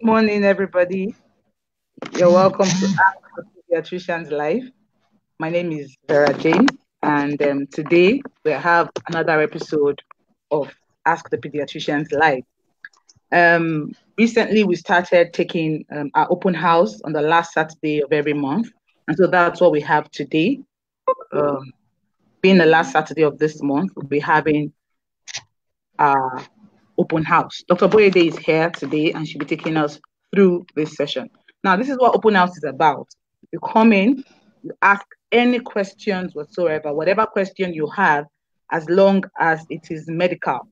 morning, everybody. You're welcome to Ask the Pediatricians Live. My name is Vera James, and today we have another episode of Ask the Pediatricians Live. Recently, we started taking our open house on the last Saturday of every month, and so that's what we have today. Um, Being the last Saturday of this month, we'll be having our open house. Dr. Boyede is here today, and she'll be taking us through this session. Now, this is what open house is about. You come in, you ask any questions whatsoever, whatever question you have, as long as it is medical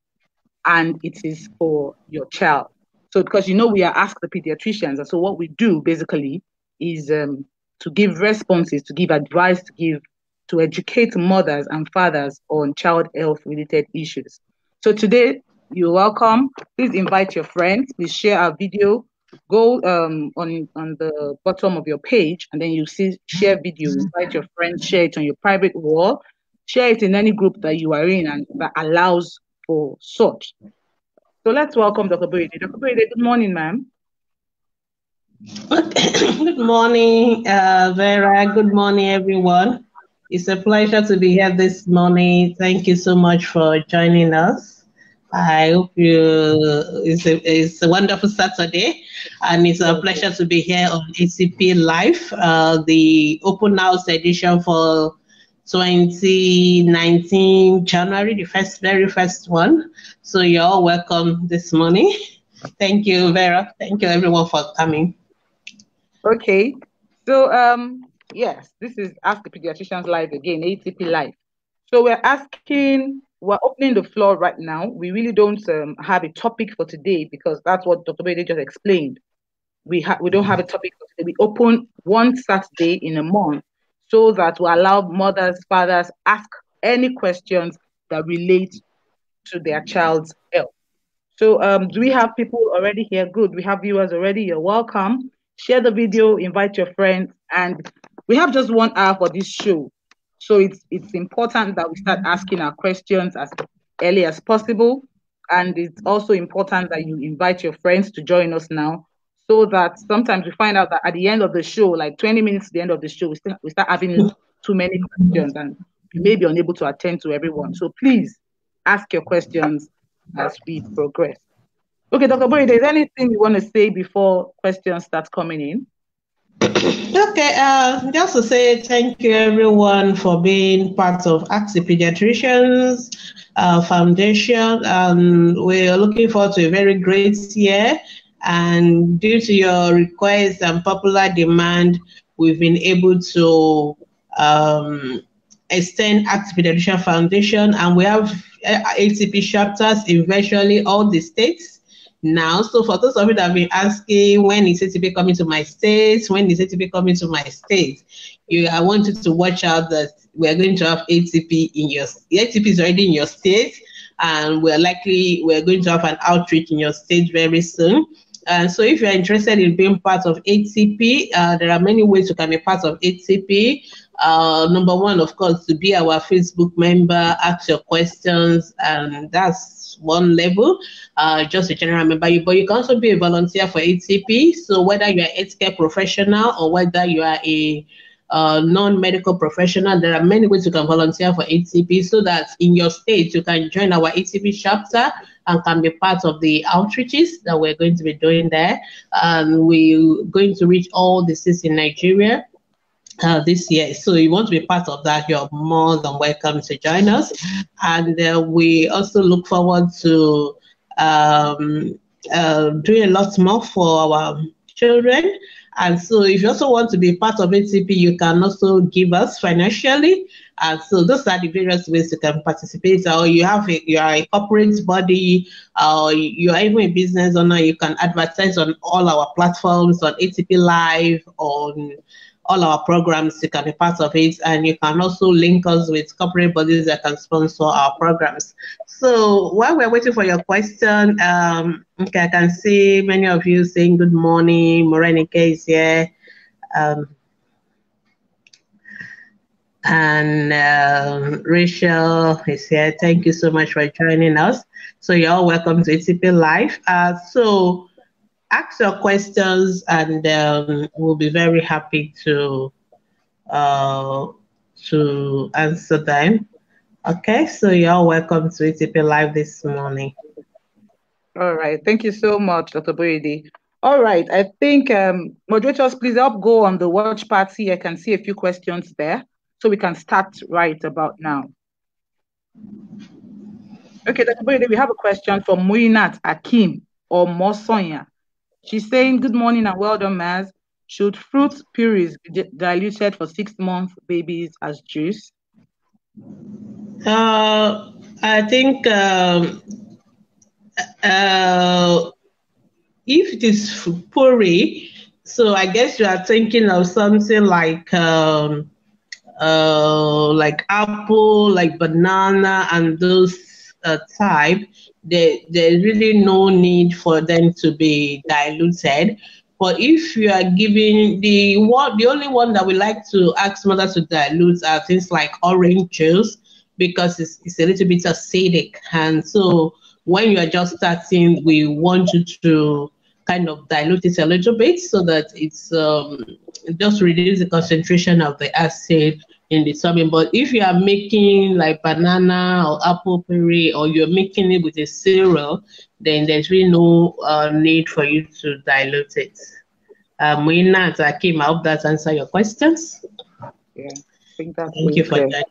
and it is for your child. So, because we are Ask the Pediatricians, and so what we do basically is to give responses, to give advice, to educate mothers and fathers on child health related issues. So today, you're welcome. Please invite your friends. Please share our video. Go on the bottom of your page, and then you see share video. Invite your friends. Share it on your private wall. Share it in any group that you are in and that allows for such. So let's welcome Dr. Boyede. Dr. Boyede, good morning, ma'am. Good morning, Vera. Good morning, everyone. It's a pleasure to be here this morning. Thank you so much for joining us. I hope it's a wonderful Saturday, and it's a pleasure to be here on ACP Live, the open house edition for 2019 January, the very first one. So you're all welcome this morning. Thank you, Vera. Thank you, everyone, for coming. Okay. So yes, this is Ask the Pediatricians Live again, ATP Live. So we're opening the floor right now. We really don't have a topic for today because that's what Dr. Boyede just explained. We don't have a topic for today. We open one Saturday in a month so that we allow mothers, fathers ask any questions that relate to their child's health. So do we have people already here? Good. We have viewers already. You're welcome. Share the video, invite your friends, and we have just 1 hour for this show. So it's important that we start asking our questions as early as possible. And it's also important that you invite your friends to join us now, so that sometimes we find out that at the end of the show, like 20 minutes to the end of the show, we start having too many questions and we may be unable to attend to everyone. So please ask your questions as we progress. Okay, Dr. Boyede, is there anything you want to say before questions start coming in? Okay, just to say thank you everyone for being part of Ask the Paediatricians Foundation. We're looking forward to a very great year, and due to your request and popular demand, we've been able to extend Ask the Pediatrician Foundation, and we have ATP chapters in virtually all the states now. So for those of you that have been asking, when is ATP coming to my state? When is ATP coming to my state? I want you to watch out that we're going to have ATP in the ATP is already in your state, and we're going to have an outreach in your state very soon. So if you're interested in being part of ATP, there are many ways you can be part of ATP. Number one, of course, to be our Facebook member, ask your questions, and that's one level, just a general member. But you can also be a volunteer for ATP. So whether you're a healthcare professional or whether you are a non-medical professional, there are many ways you can volunteer for ATP, so that in your state you can join our ATP chapter and can be part of the outreaches that we're going to be doing there. And we're going to reach all the states in Nigeria this year. So you want to be part of that, you're more than welcome to join us. And we also look forward to doing a lot more for our children. And so if you also want to be part of ATP, you can also give us financially. And so those are the various ways you can participate. Or you are a corporate body, or you are even a business owner, you can advertise on all our platforms, on ATP Live, on all our programs. You can be part of it, and you can also link us with corporate bodies that can sponsor our programs. So while we're waiting for your question, okay, I can see many of you saying good morning. Morenike is here, and Rachel is here. Thank you so much for joining us. So you're all welcome to ATP Live. So ask your questions, and we'll be very happy uh, to answer them. Okay, so you're welcome to ATP Live this morning. All right. Thank you so much, Dr. Boyede. All right. I think moderators, please help go on the watch party. I can see a few questions there. So we can start right about now. Okay, Dr. Boyede, we have a question from Muinat Akim or Mosonya. She's saying, good morning and well done, Maz. Should fruit purees be diluted for 6-month babies as juice? I think if it is puree, so I guess you are thinking of something like apple, like banana, and those type. There's really no need for them to be diluted. But if you are giving the only one that we like to ask mothers to dilute are things like orange juice, because it's a little bit acidic, and so when you are just starting, we want you to kind of dilute it a little bit so that it's just reduce the concentration of the acid in the tummy. But if you are making like banana or apple puree, or you're making it with a cereal, then there's really no need for you to dilute it. Moina, Akim, I hope that answers your questions. Yeah, I think that's Thank you for that.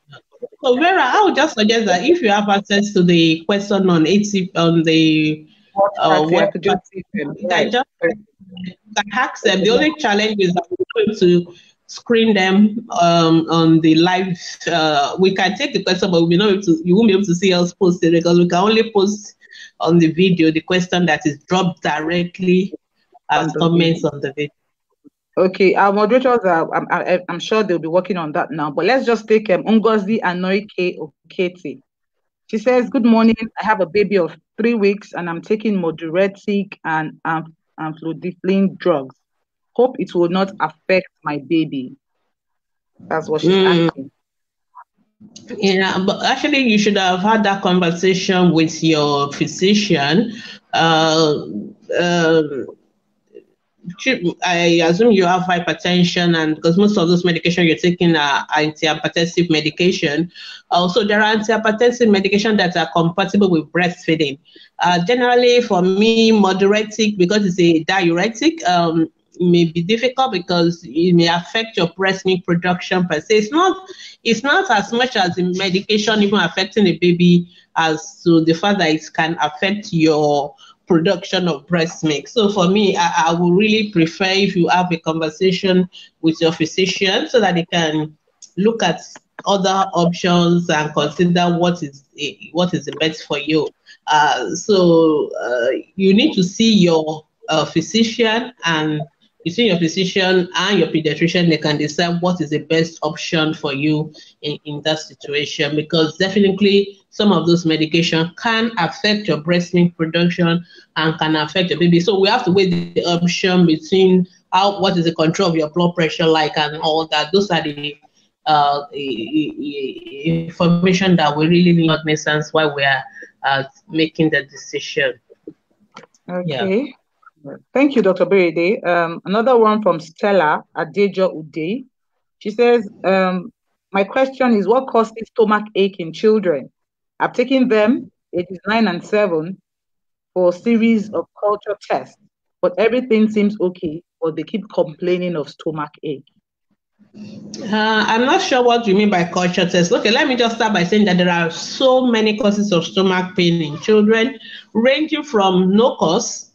So Vera, I would just suggest that if you have access to the question on the I could just see them. Right. just ask them. The only challenge is that we're going to screen them on the live. We can take the question, but you won't be able to see us post it, because we can only post on the video the question that is dropped directly as comments on the video. Okay, our moderators I'm sure they'll be working on that now. But let's just take Ngozi Anoike Oketi. She says, good morning. I have a baby of 3 weeks and I'm taking moderatic and amlodipine drugs. Hope it will not affect my baby. That's what she's asking. Yeah, but actually you should have had that conversation with your physician. I assume you have hypertension, and because most of those medication you're taking are antihypertensive medication. Also, there are antihypertensive medication that are compatible with breastfeeding. Generally, for me, moderatic, because it's a diuretic, may be difficult because it may affect your breast milk production per se. It's not as much as the medication even affecting the baby as to the fact that it can affect your production of breast milk. So for me, I would really prefer if you have a conversation with your physician so that they can look at other options and consider what is the best for you. So you need to see your physician, and between your physician and your pediatrician, they can decide what is the best option for you in that situation, because definitely some of those medications can affect your breast milk production and can affect your baby. So we have to weigh the option between what is the control of your blood pressure like and all that. Those are the information that we really need to make sense while we are making the decision. Okay. Yeah. Thank you, Dr. Berede. Another one from Stella Adejo Ude. She says, my question is, what causes stomach ache in children? I've taken them, ages 9 and 7, for a series of culture tests, but everything seems okay, but they keep complaining of stomach ache. I'm not sure what you mean by culture test. Okay, let me just start by saying that there are so many causes of stomach pain in children, ranging from no cause.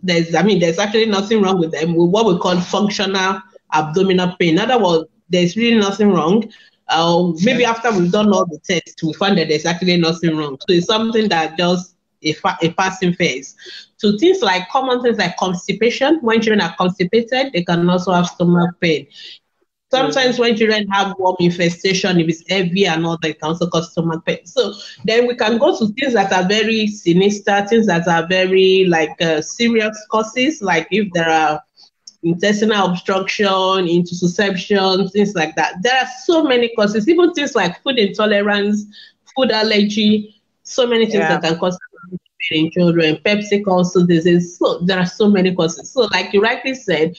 There's actually nothing wrong with them, with what we call functional abdominal pain. In other words, there's really nothing wrong. Maybe after we've done all the tests, we find that there's actually nothing wrong. So it's something that just a passing phase. So common things like constipation. When children are constipated, they can also have stomach pain. Sometimes when children have worm infestation, if it's heavy and all that, it can also cause stomach pain. So then we can go to things that are very sinister, things that are very serious causes, like if there are intestinal obstruction, intussusception, things like that. There are so many causes, even things like food intolerance, food allergy, so many things that can cause in children, Pepsi causes disease. So there are so many causes. So like you rightly said,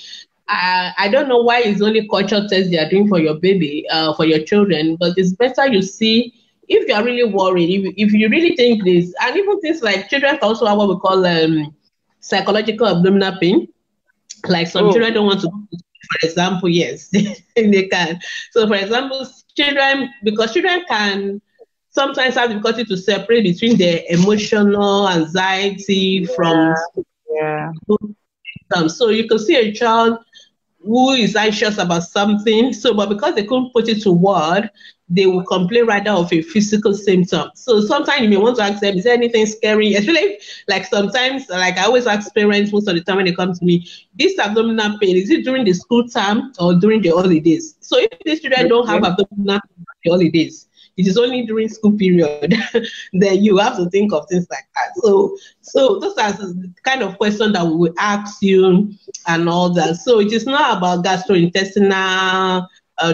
I don't know why it's only culture tests they are doing for your baby, for your children, but it's better you see if you are really worried, if you really think this, and even things like children can also have what we call psychological abdominal pain. Like some Oh, children don't want to go to school, for example, yes, they can. So, for example, children, because children can sometimes have difficulty to separate between their emotional anxiety from yeah, yeah. symptoms. So you can see a child who is anxious about something. So, but because they couldn't put it to word, they will complain rather of a physical symptom. So sometimes you may want to ask them, is there anything scary? Especially like sometimes, like I always ask parents most of the time when they come to me, this abdominal pain, is it during the school term or during the holidays? So if these children don't have Okay. abdominal pain during the holidays, it is only during school period, then you have to think of things like that. So those are the kind of question that we will ask you and all that. So it is not about gastrointestinal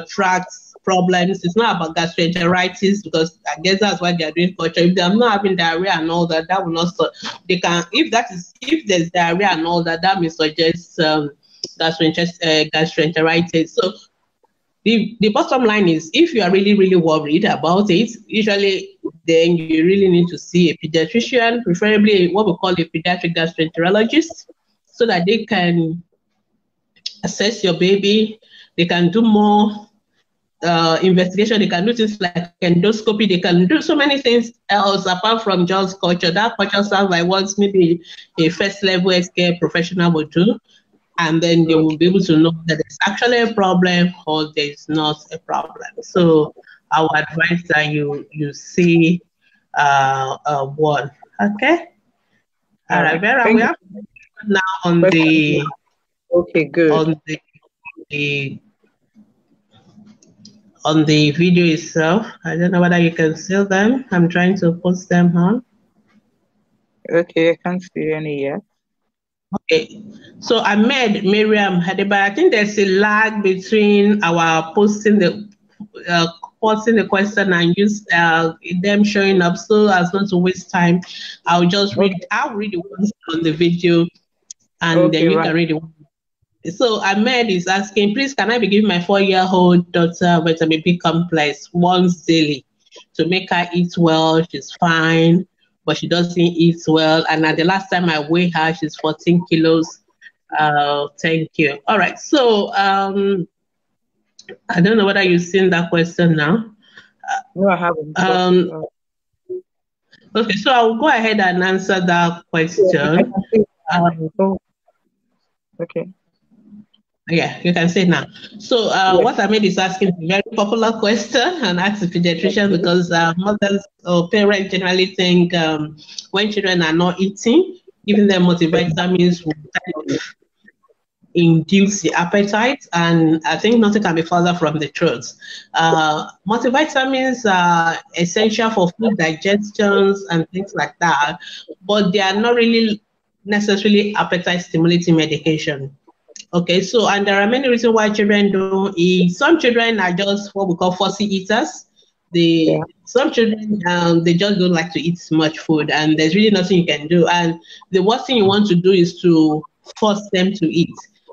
tract problems. It's not about gastroenteritis because I guess that's why they are doing culture. If they are not having diarrhea and all that, that will not. They can if there's diarrhea and all that, that may suggest gastroenteritis. So the bottom line is if you are really, really worried about it, usually then you really need to see a pediatrician, preferably what we call a pediatric gastroenterologist, so that they can assess your baby. They can do more investigation. They can do things like endoscopy. They can do so many things else apart from just culture. That culture sounds like what maybe a first level healthcare professional would do. And then they will be able to know that there's actually a problem or there's not a problem. So I would advise that you see one. Okay. All All right, right. Vera, we Thank have you. now on Question. Okay, good. on the, the on the video itself. I don't know whether you can see them. I'm trying to post them on. Okay, I can't see any yet. Okay, so Ahmed, Miriam, Hadiba, I think there's a lag between our uh, posting the question and use them showing up. So as not to waste time, I'll just read. Okay. I'll read the ones on the video, and then Okay, you right. can read the one. So Ahmed is asking, please, can I be giving my 4-year-old daughter vitamin B complex once daily to make her eat well? She's fine, but she doesn't eat well. And at the last time I weighed her, she's 14 kilos. Thank you. All right. So I don't know whether you've seen that question now. No, I haven't. But Um, okay, so I'll go ahead and answer that yeah, I question. can see. Um, Oh, okay. Yeah, you can say now. So Yes. what Ahmed is asking is a very popular question and ask a pediatrician Okay. because mothers or parents generally think when children are not eating, giving them multivitamins will kind of induce the appetite, and I think nothing can be further from the truth. Multivitamins are essential for food digestions and things like that, but they are not really necessarily appetite stimulating medication. Okay, so and there are many reasons why children don't eat. Some children are just what we call fussy eaters. Yeah. Some children they just don't like to eat much food, and there's really nothing you can do. And the worst thing you want to do is to force them to eat,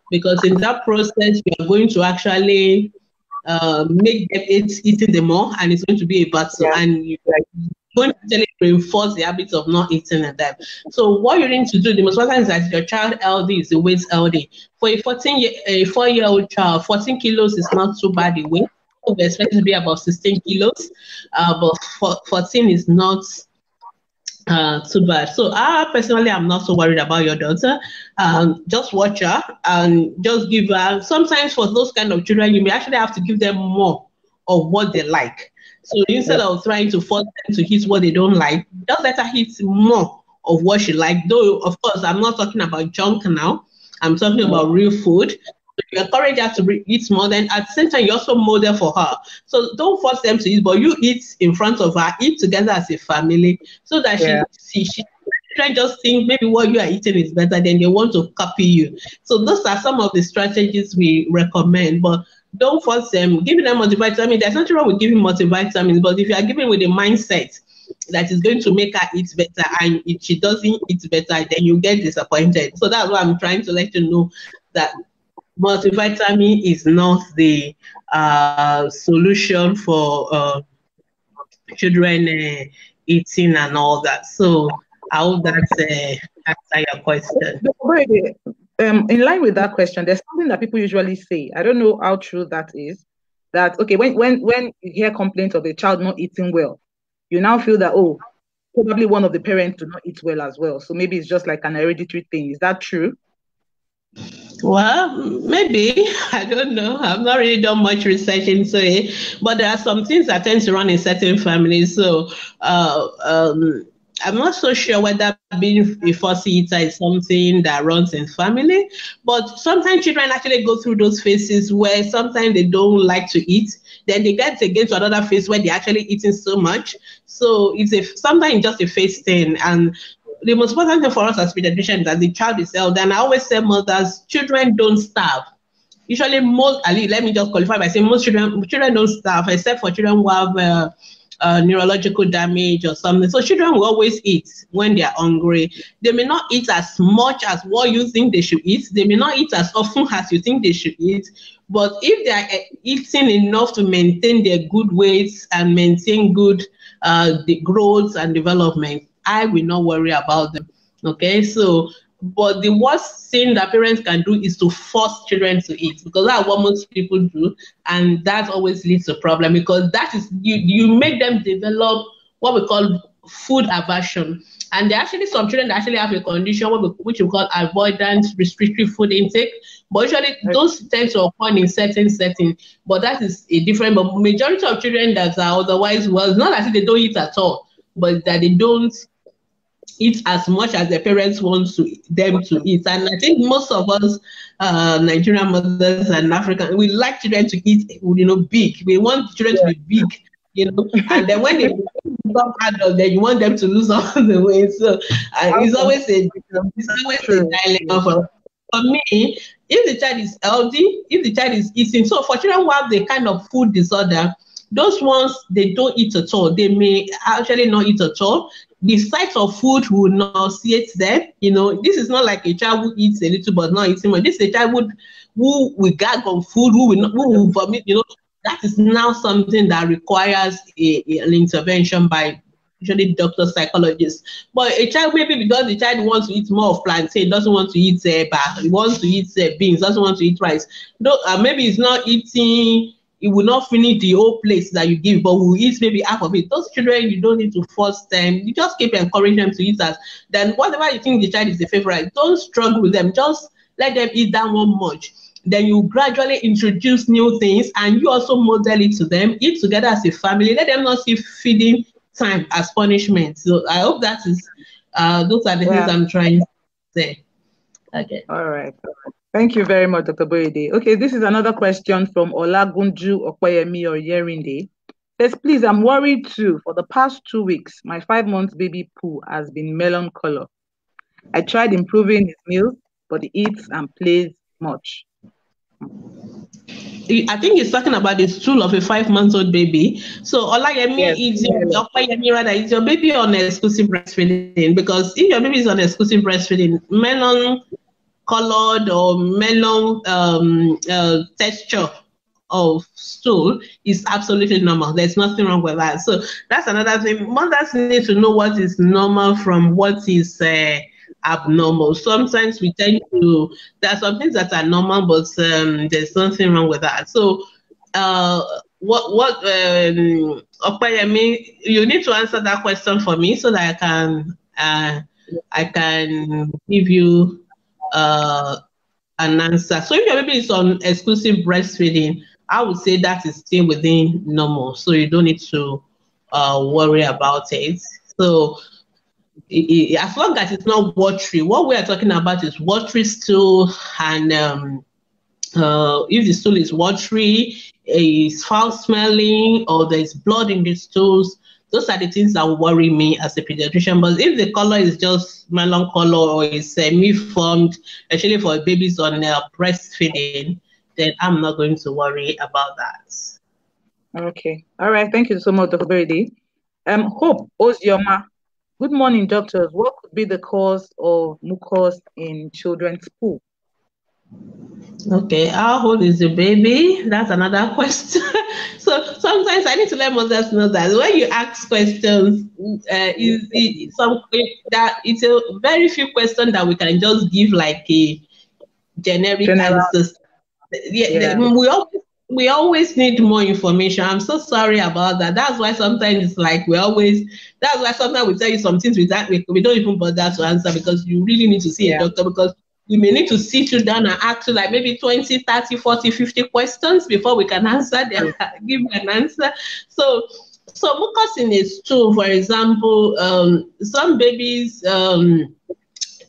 because in that process you are going to actually make them eating the more, and it's going to be a battle, Yeah. and you like going to actually reinforce the habit of not eating at them. So what you need to do, the most important is that your child healthy is the weight healthy. For a 4-year-old child, 14 kilos is not too bad in weight. We expect it to be about 16 kilos, but 14 is not too bad. So I personally, I'm not so worried about your daughter. Just watch her and just give her. Sometimes for those kind of children, you may actually have to give them more of what they like. So instead Yeah. of trying to force them to eat what they don't like, just let her eat more of what she likes. Though, of course, I'm not talking about junk now. I'm talking about real food. You encourage her to eat more, then at the same time, you also model for her. So don't force them to eat, but you eat in front of her, eat together as a family, so that Yeah. she can just think maybe what you are eating is better, then they want to copy you. So those are some of the strategies we recommend, but don't force them. Giving them multivitamins, there's nothing wrong with giving multivitamins, but if you are giving with a mindset, that is going to make her eat better, and if she doesn't eat better, then you get disappointed. So that's why I'm trying to let you know that multivitamin is not the solution for children eating and all that. So I hope that's answer your question. In line with that question, there's something that people usually say. I don't know how true that is. That okay, when you hear complaints of a child not eating well, you now feel that oh, probably one of the parents do not eat well as well. So maybe it's just like an hereditary thing. Is that true? Well, maybe. I don't know. I've not really done much research into it, but there are some things that tend to run in certain families. So I'm not so sure whether being a fussy eater is something that runs in family, but sometimes children actually go through those phases where sometimes they don't like to eat. Then they get again to another phase where they're actually eating so much. So sometimes just a phase thing. And the most important thing for us as pediatricians is that the child is healthy. And I always say mothers, children don't starve. Usually let me just qualify by saying most children don't starve, except for children who have neurological damage or something. So children will always eat when they are hungry. They may not eat as much as what you think they should eat. They may not eat as often as you think they should eat. But if they are eating enough to maintain their good weights and maintain good the growth and development, I will not worry about them. Okay, so but the worst thing that parents can do is to force children to eat, because that's what most people do, and that always leads to problem, because that is you make them develop what we call food aversion. And there are actually some children that actually have a condition which we call avoidant restrictive food intake. But usually those tend to occur in certain settings. But that is a different. But majority of children that are otherwise well, it's not as if they don't eat at all, but that they don't eat as much as their parents want them to eat. And I think most of us Nigerian mothers and African, we like children to eat, big. We want children to be big, and then when they become adults, then you want them to lose all the weight. So it's always a dilemma for me. If the child is healthy, if the child is eating, so for children who have the kind of food disorder, those ones, they don't eat at all. They may actually not eat at all. The sight of food will nauseate them. This is not like a child who eats a little but not eating much. This is a child who will gag on food, who will vomit. That is now something that requires an intervention by usually doctors, psychologists. But a child, maybe because the child wants to eat more of plantain, doesn't want to eat he wants to eat beans, doesn't want to eat rice. Maybe he's not eating. It will not finish the whole plate that you give, but will eat maybe half of it. Those children, you don't need to force them. You just keep encouraging them to eat that. Then whatever you think the child is the favorite, don't struggle with them. Just let them eat that one much. Then you gradually introduce new things, and you also model it to them. Eat together as a family. Let them not see feeding time as punishment. So I hope that is those are the things I'm trying to say. Okay. All right. Thank you very much, Dr. Boyede. Okay, this is another question from Olagunju Okoyemi or Yerinde. Says, please, I'm worried too. For the past 2 weeks, my 5-month baby poo has been melon color. I tried improving his meals, but he eats and plays much. I think he's talking about the stool of a 5-month-old baby. So Olayemi, is your baby on exclusive breastfeeding? Because if your baby is on exclusive breastfeeding, melon colored or melon texture of stool is absolutely normal. There's nothing wrong with that. So that's another thing. Mothers need to know what is normal from what is abnormal. Sometimes we tend to, there are some things that are normal, but there's nothing wrong with that. So Opeyemi, you need to answer that question for me so that I can give you an answer. So if your baby is on exclusive breastfeeding, I would say that is still within normal, so you don't need to worry about it. So as long as it's not watery, what we are talking about is watery stool, and if the stool is watery, is foul smelling, or there's blood in the stools, those are the things that will worry me as a pediatrician. But if the color is just melon color or is semi-formed, especially for babies on breastfeeding, then I'm not going to worry about that. Okay. All right. Thank you so much, Dr. Boyede. Hope Ozioma. Good morning, doctors. What could be the cause of mucus in children's poo? Okay, how old is the baby? That's another question. So sometimes I need to let mothers know that when you ask questions, that it's a very few questions that we can just give like a generic General, answers. Yeah, yeah. we always need more information. I'm so sorry about that. That's why sometimes it's like that's why sometimes we tell you some things we don't even bother to answer because you really need to see a Yeah. doctor because we may need to sit you down and ask you like maybe 20, 30, 40, 50 questions before we can answer True. give you an answer. So mucus in a stool, for example, some babies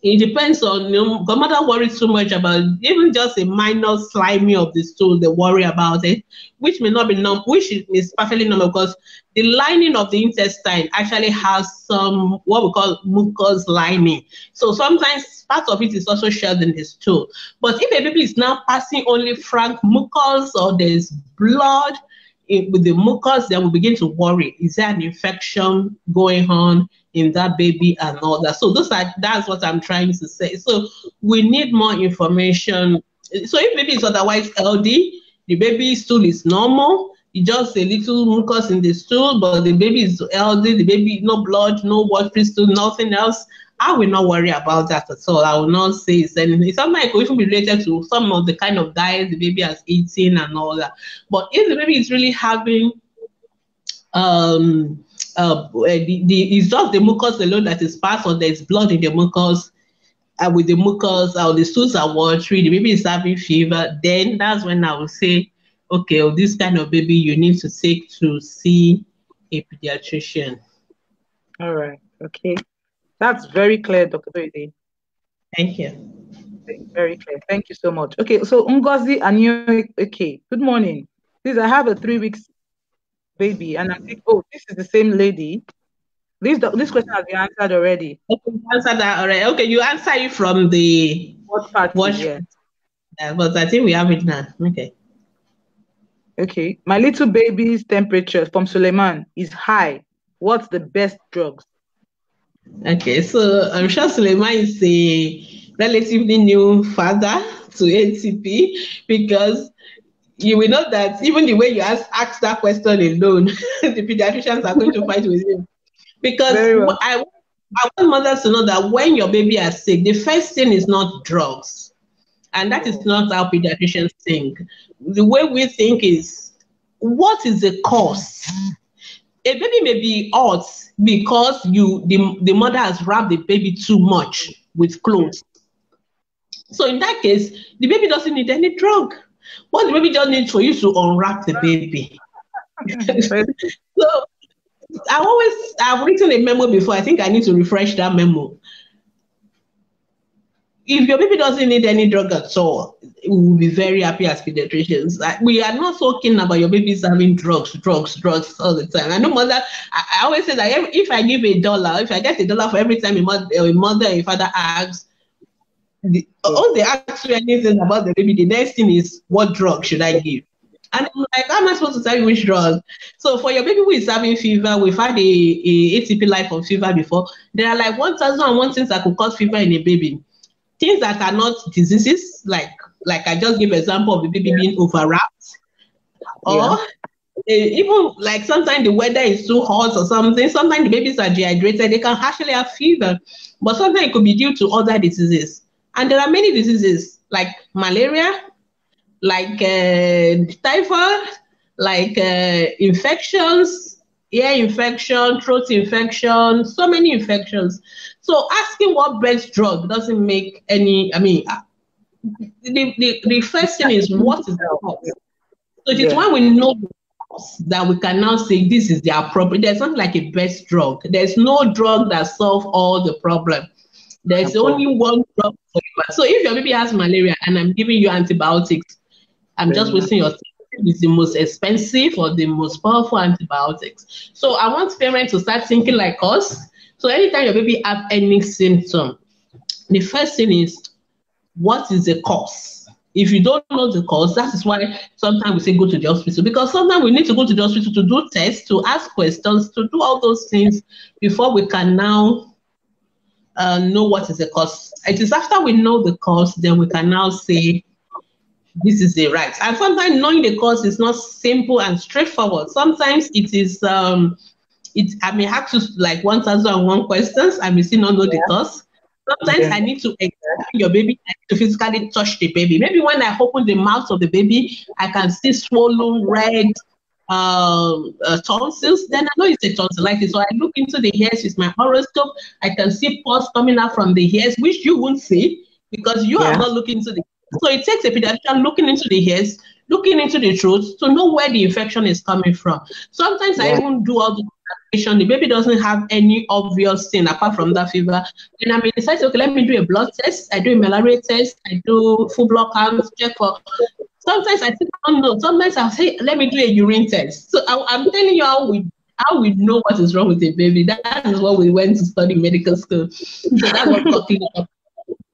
it depends on, the mother worries too much about even just a minor slimy of the stool, they worry about it, which may not be normal, which is perfectly normal because the lining of the intestine actually has some what we call mucus lining. So sometimes part of it is also shared in the stool. But if a baby is now passing only frank mucus or there's blood with the mucus, then we begin to worry. Is there an infection going on in that baby and all that? So that's what I'm trying to say. So we need more information. So if baby is otherwise healthy, the baby stool is normal, it's just a little mucus in the stool, but the baby is healthy, the baby, no blood, no watery stool, nothing else, I will not worry about that at all. I will not say it's anything. Sometimes it could even be related to some of the kind of diet the baby has eaten and all that. But if the baby is really having it's just the mucus alone that is passed, or there's blood in the mucus, with the mucus or the stools are watery, the baby is having fever, then that's when I will say, okay, this kind of baby you need to take to see a pediatrician. All right. Okay. That's very clear, Dr. Doide. Thank you. Very clear. Thank you so much. Okay, so Ngozi Anyo, okay. Good morning. Please, I have a 3 weeks baby, and I'm thinking, oh, this is the same lady. This question has been answered already. Okay, you answer that already. Okay, you answer it from the What party? watch, Yeah. but I think we have it now. Okay. Okay. My little baby's temperature from Suleiman is high. What's the best drugs? Okay, so I'm sure Suleiman is a relatively new father to ATP because you will know that even the way you ask that question alone, the pediatricians are going to fight with you. Because Very well. I want mothers to know that when your baby is sick, the first thing is not drugs. And that is not how pediatricians think. The way we think is, what is the cause? A baby may be hot because the mother has wrapped the baby too much with clothes. So in that case, the baby doesn't need any drug. What the baby just needs for you to unwrap the baby. So I've written a memo before. I think I need to refresh that memo. If your baby doesn't need any drug at all, we will be very happy as pediatricians. We are not so keen about your babies having drugs all the time. I know mother. I always say that if I give $1, if I get $1 for every time a mother or a father asks, all they ask you anything about the baby, the next thing is, what drug should I give? And I'm like, how am I supposed to tell you which drug? So for your baby who is having fever, we've had a ATP life of fever before. There are like 1,001 things that could cause fever in a baby. Things that are not diseases, like I just gave example of the baby being overwrapped, or even like sometimes the weather is too hot or something. Sometimes the babies are dehydrated, they can actually have fever, but sometimes it could be due to other diseases. And there are many diseases like malaria, like typhoid, like infections, ear infection, throat infection, so many infections. So asking what best drug doesn't make any, the first thing is, what is the cause? So it is when we know the cause that we can now say this is the appropriate. There's not like a best drug. There's no drug that solves all the problem. There's only one drug for you. So if your baby has malaria and I'm giving you antibiotics, I'm just wasting your time. It's the most expensive or the most powerful antibiotics. So I want parents to start thinking like us. So anytime your baby have any symptom, the first thing is, what is the cause? If you don't know the cause, that is why sometimes we say go to the hospital, because sometimes we need to go to the hospital to do tests, to ask questions, to do all those things before we can now know what is the cause. It is after we know the cause, then we can now say this is the right. And sometimes knowing the cause is not simple and straightforward. Sometimes it is I may have to like 1,001 questions. I may still not know the cause. Sometimes I need to examine your baby, I need to physically touch the baby. Maybe when I open the mouth of the baby, I can see swollen red tonsils. Then I know it's a tonsillitis. So I look into the hairs with my horoscope. I can see pus coming out from the hairs, which you won't see because you are not looking into the. So it takes a pediatrician looking into the hairs, looking into the throat to know where the infection is coming from. Sometimes I even do all the the baby doesn't have any obvious thing apart from that fever. Then I may decide, okay, let me do a blood test. I do a malaria test. I do full blood count, check for. Sometimes I think, oh no. Sometimes I'll say, let me do a urine test. So I'm telling you how we know what is wrong with the baby. That is what we went to study medical school. So that's what we call clinical.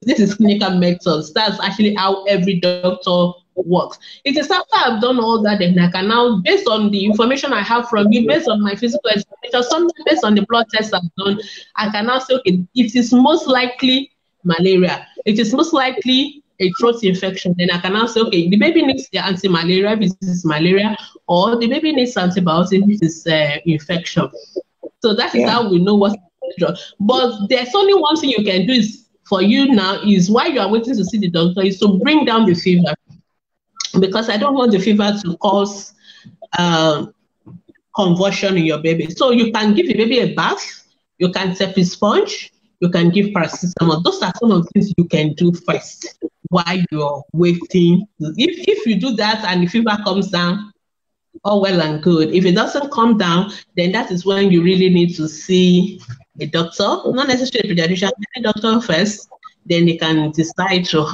This is clinical methods. That's actually how every doctor works. It is after I've done all that, then I can now, based on the information I have from you, based on my physical examination, sometimes based on the blood tests I've done, I can now say, okay, it is most likely malaria. It is most likely a throat infection. Then I can now say, okay, the baby needs the anti-malaria, this is malaria, or the baby needs antibiotic, this is infection. So that is how we know what's the. But there's only one thing you can do is for you now is while you are waiting to see the doctor is to bring down the fever, because I don't want the fever to cause convulsion in your baby. So you can give the baby a bath, you can tap a sponge, you can give paracetamol. Those are some of the things you can do first while you're waiting. If you do that and the fever comes down, all well and good. If it doesn't come down, then that is when you really need to see a doctor, not necessarily a pediatrician, a doctor first. Then they can decide to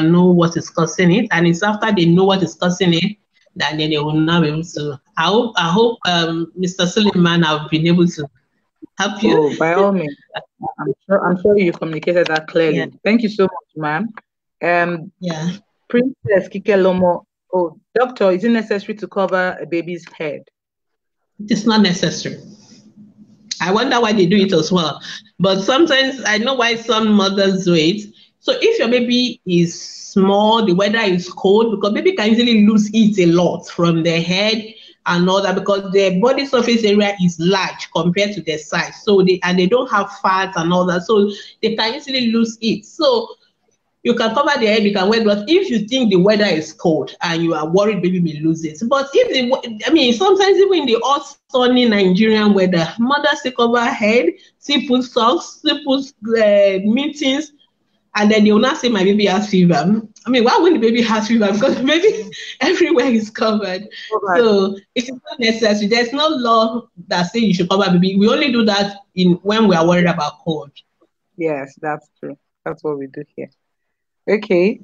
know what is causing it. And it's after they know what is causing it, that then they will now be able to. I hope Mr. Suleiman, I've been able to help you. Oh, by all means. I'm sure you communicated that clearly. Yeah. Thank you so much, ma'am. Princess Kikelomo. Oh, doctor, is it necessary to cover a baby's head? It's not necessary. I wonder why they do it as well. But sometimes I know why some mothers do it. So if your baby is small, the weather is cold, because baby can easily lose heat a lot from their head and all that, because their body surface area is large compared to their size. So they don't have fat and all that. So they can easily lose heat. So you can cover the head, you can wear gloves if you think the weather is cold and you are worried baby may lose it. But sometimes even in the hot, sunny Nigerian weather, mothers still cover head, still put socks, still put mittens, and then they will not say my baby has fever. Why would the baby have fever? Because the baby everywhere is covered. Right. So it is not necessary. There's no law that says you should cover baby. We only do that when we are worried about cold. Yes, that's true. That's what we do here. Okay.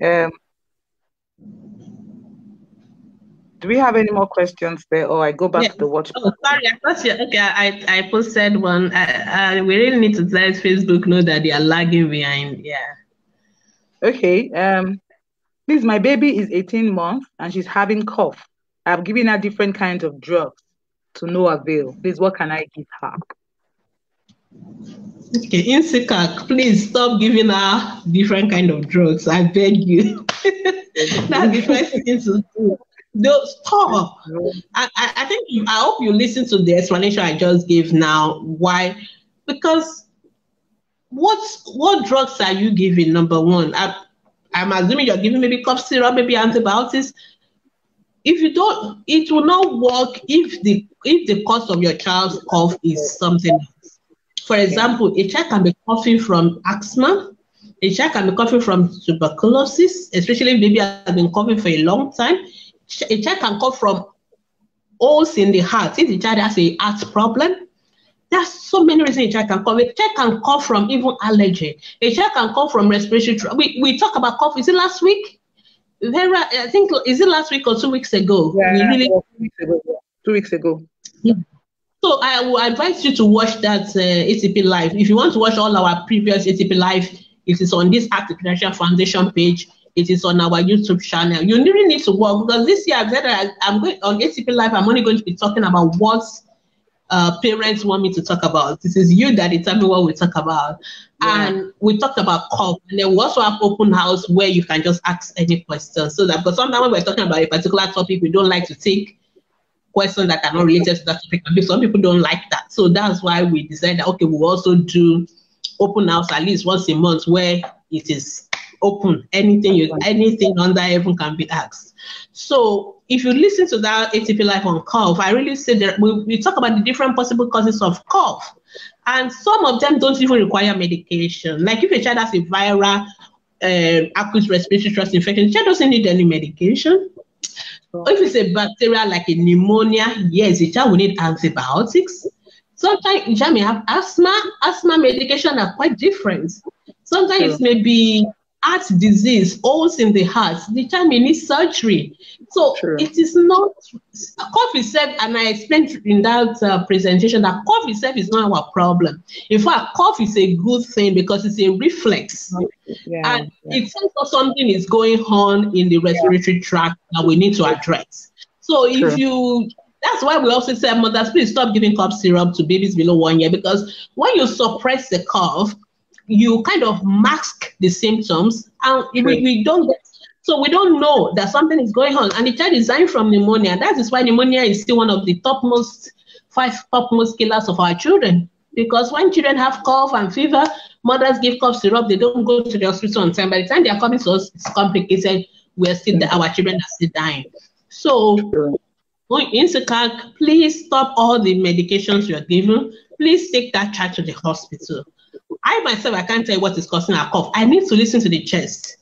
Do we have any more questions there, or I go back to the watch? Oh, sorry, I thought okay. I posted one. We really need to let Facebook know that they are lagging behind. Yeah. Okay. Please, my baby is 18 months and she's having cough. I've given her different kinds of drugs to no avail. Please, what can I give her? Okay, Insikak, please stop giving her different kind of drugs. I beg you. That's the first thing to do. Don't stop. I think I hope you listen to the explanation I just gave now. Why? Because what drugs are you giving? Number one, I'm assuming you're giving maybe cough syrup, maybe antibiotics. If you don't, it will not work if the cause of your child's cough is something else. For example, a child can be coughing from asthma. A child can be coughing from tuberculosis, especially if baby has been coughing for a long time. A child can cough from holes in the heart. If the child has a heart problem, there's so many reasons a child can cough. A child can cough from even allergy. A child can cough from respiratory. We talk about cough. Is it last week? I think, is it last week or 2 weeks ago? Yeah, 2 weeks ago. 2 weeks ago. Yeah. So I will advise you to watch that ATP Live. If you want to watch all our previous ATP Live, it is on this Act Pediatrician Foundation page. It is on our YouTube channel. You really need to work, because this year I've said that I'm going on ATP Live. I'm only going to be talking about what parents want me to talk about. This is you that determine what we talk about. Yeah. And we talked about cough, and then we also have open house where you can just ask any questions. So that, because sometimes when we're talking about a particular topic, we don't like to take questions that are not related to that topic. Some people don't like that. So that's why we decided that, okay, we'll also do open house at least once a month where it is open. Anything under heaven can be asked. So if you listen to that ATP Live on cough, I really say that we talk about the different possible causes of cough. And some of them don't even require medication. Like if a child has a viral acute respiratory tract infection, the child doesn't need any medication. If it's a bacteria like a pneumonia, yes, the child will need antibiotics. Sometimes the child may have asthma. Asthma medication are quite different. Sometimes it may be heart disease, holes in the heart. The child may need surgery. So it is not, cough itself, and I explained in that presentation that cough itself is not our problem. In fact, cough is a good thing because it's a reflex. And it tells us something is going on in the respiratory tract that we need to address. So if you, that's why we also say, mothers, please stop giving cough syrup to babies below 1 year, because when you suppress the cough, you kind of mask the symptoms, and we don't get, so we don't know that something is going on, and the child is dying from pneumonia. That is why pneumonia is still one of the five topmost killers of our children, because when children have cough and fever, mothers give cough syrup, they don't go to the hospital on time. By the time they are coming to us, it's complicated. We're still our children are still dying. So in SICAC, please stop all the medications you're given. Please take that child to the hospital. I myself, I can't tell you what is causing a cough. I need to listen to the chest.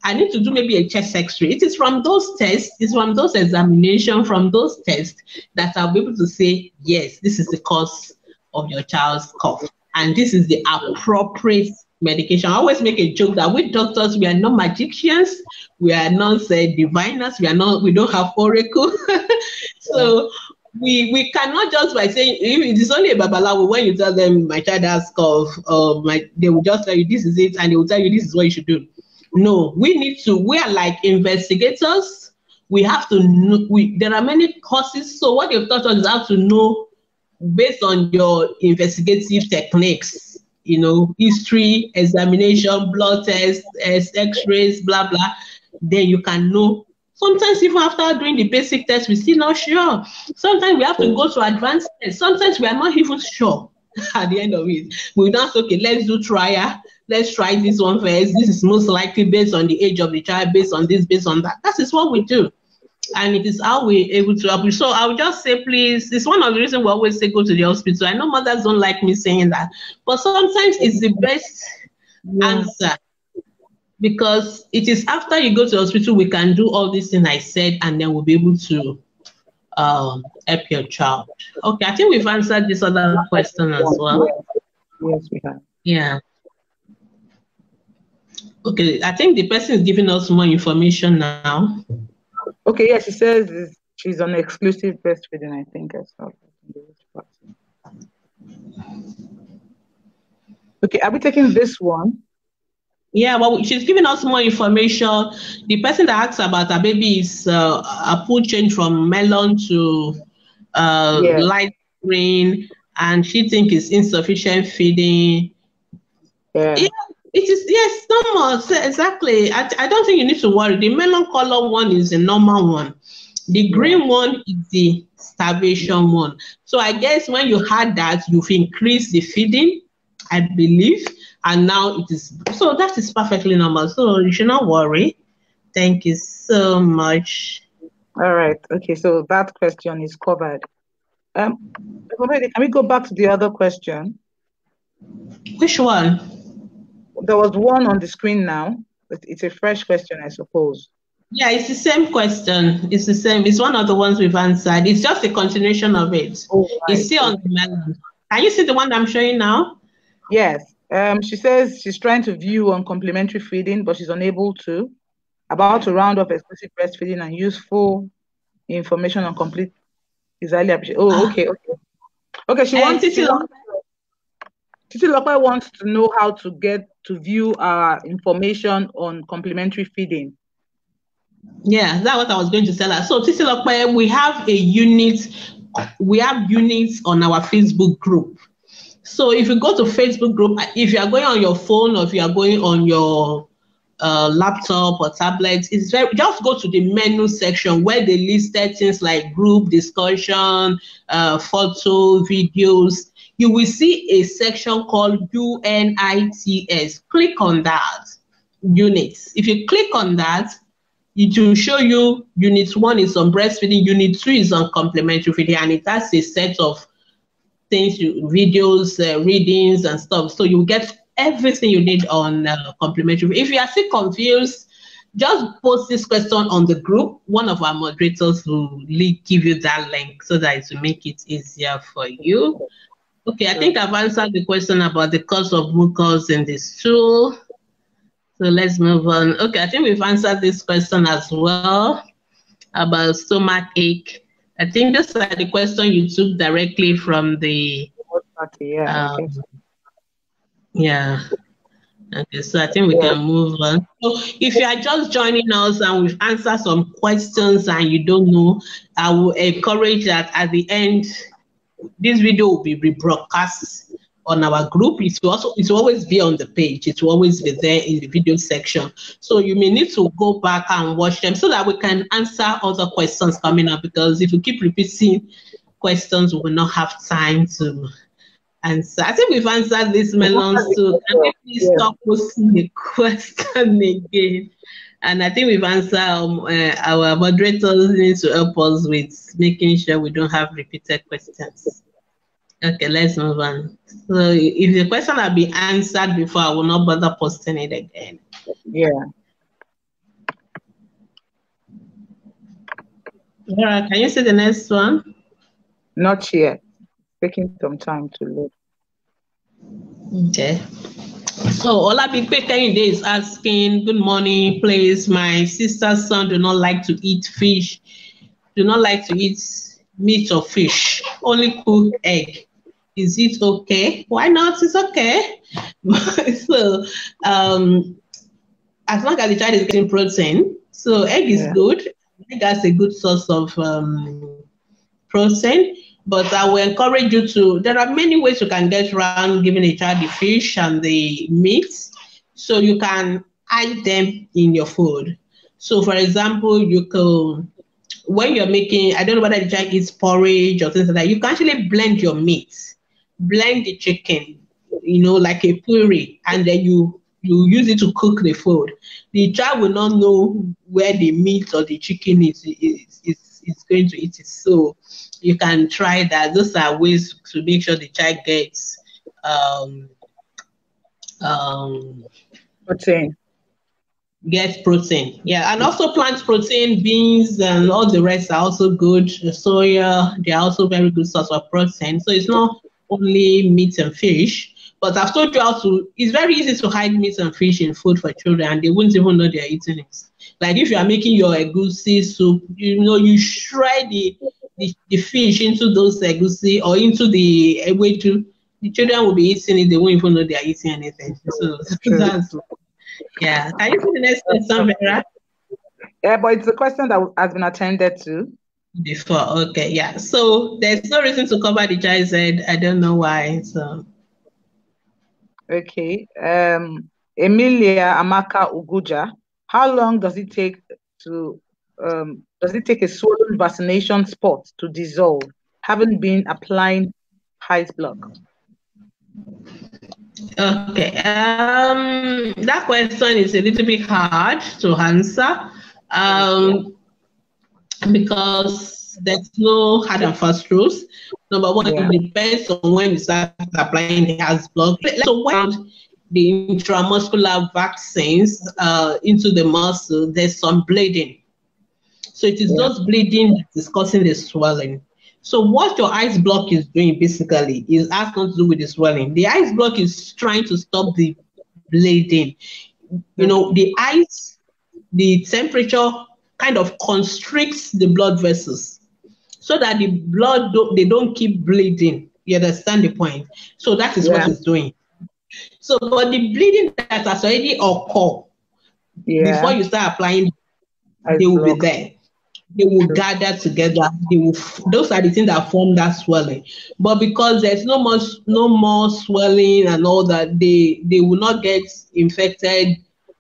I need to do maybe a chest X-ray. It is from those tests, it's from those examinations, from those tests that I'll be able to say, yes, this is the cause of your child's cough. And this is the appropriate medication. I always make a joke that with doctors, we are not magicians, we are not diviners, we don't have oracle. So we cannot just by saying, it is only a babalawo when you tell them my child has cough, they will just tell you this is it, and they will tell you this is what you should do. No, we are like investigators. We have to know, there are many causes. So what they've taught us is how to know based on your investigative techniques, history, examination, blood tests, x-rays, blah, blah. Then you can know. Sometimes even after doing the basic test, we're still not sure. Sometimes we have to go to advanced tests. Sometimes we are not even sure at the end of it. We don't say, okay, let's do trial. Let's try this one first. This is most likely based on the age of the child, based on this, based on that. That is what we do. And it is how we're able to help you. So I would just say, please, it's one of the reasons we always say go to the hospital. I know mothers don't like me saying that, but sometimes it's the best answer. Because it is after you go to the hospital, we can do all these things I said, and then we'll be able to help your child. Okay, I think we've answered this other question as well. Yes, we have. Yeah. Okay, I think the person is giving us more information now. Okay, yeah, she says she's on exclusive breastfeeding, I think. Okay, are we taking this one? Yeah, well, she's giving us more information. The person that asks about her baby is a food change from melon to light green, and she thinks it's insufficient feeding. Yeah, it is, yes, normal. Exactly. I don't think you need to worry. The melon color one is the normal one. The green one is the starvation one. So I guess when you had that, you've increased the feeding, I believe. And now it is, so that is perfectly normal. So you should not worry. Thank you so much. All right. Okay. So that question is covered. Can we go back to the other question? Which one? There was one on the screen now. It's a fresh question, I suppose. Yeah, it's the same question. It's the same. It's one of the ones we've answered. It's just a continuation of it. Oh, right. It's still on the melon. Can you see the one I'm showing now? Yes. She says she's trying to view on complementary feeding, but she's unable to. About to round up exclusive breastfeeding and useful information on complete is highly appreciated. Oh, okay. Okay, she wants to. Titi Lope wants to know how to get to view our information on complementary feeding. Yeah, that's what I was going to tell her. So, Titi Lope, we have units on our Facebook group. So if you go to Facebook group, if you are going on your phone or if you are going on your laptop or tablet, just go to the menu section where they listed things like group discussion, photo, videos. You will see a section called UNITS. Click on that units. If you click on that, it will show you unit 1 is on breastfeeding, unit 2 is on complementary feeding, and it has a set of things, videos, readings and stuff. So you get everything you need on complementary. If you are still confused, just post this question on the group. One of our moderators will give you that link so that it will make it easier for you. Okay, I think I've answered the question about the cause of mucus in the stool. So let's move on. Okay, I think we've answered this question as well about stomach ache. I think those are the question you took directly from the yeah. Okay, so I think we can move on. So if you are just joining us and we've answered some questions and you don't know, I will encourage that at the end, this video will be rebroadcast on our group. It will always be on the page. It will always be there in the video section. So you may need to go back and watch them so that we can answer other questions coming up, because if we keep repeating questions, we will not have time to answer. I think we've answered this melons too. Can we please stop posting the question again? And I think we've answered our moderators need to help us with making sure we don't have repeated questions. Okay, let's move on. So if the question had been answered before, I will not bother posting it again. Yeah. Laura, can you see the next one? Not yet. Taking some time to load. Okay. So Olabikpe Kehinde is asking, good morning, please. My sister's son do not like to eat fish, do not like to eat meat or fish, only cooked egg. Is it okay? Why not? It's okay. So as long as the child is getting protein, so egg is good. Egg has a good source of protein. But I will encourage you to, there are many ways you can get around giving a child the fish and the meat. So you can add them in your food. So for example, you can, when you're making, I don't know whether the child eats porridge or things like that, you can actually blend your meat, blend the chicken, like a puree, and then you use it to cook the food. The child will not know where the meat or the chicken is going to eat it. So you can try that. Those are ways to make sure the child gets protein. Get protein. Yeah, and also plant protein, beans, and all the rest are also good. Soya, they are also very good source of protein. So it's not only meat and fish. But I've told you how to, it's very easy to hide meat and fish in food for children, and they wouldn't even know they're eating it. Like if you are making your egusi soup, you shred the fish into those egusi or into the ewedu. The children will be eating it, they won't even know they are eating anything. So that's, yeah. Can you see the next question, Vera? Yeah, but it's a question that has been attended to before. Okay, yeah. So there's no reason to cover the child's head. I don't know why. So okay. Emilia Amaka Uguja, how long does it take to a swollen vaccination spot to dissolve, having been applying ice block? Okay, that question is a little bit hard to answer because there's no hard and fast rules. Number one, it depends on when you start applying the ice block. So when the intramuscular vaccines into the muscle, there's some bleeding. So it is those bleeding that is causing the swelling. So what your ice block is doing basically is has nothing to do with the swelling. The ice block is trying to stop the bleeding. The ice, the temperature kind of constricts the blood vessels so that the blood they don't keep bleeding. You understand the point? So that is what it's doing. So, but the bleeding that has already occurred before you start applying, they will be there. They will gather together. Those are the things that form that swelling. But because there's no more swelling and all that, they will not get infected.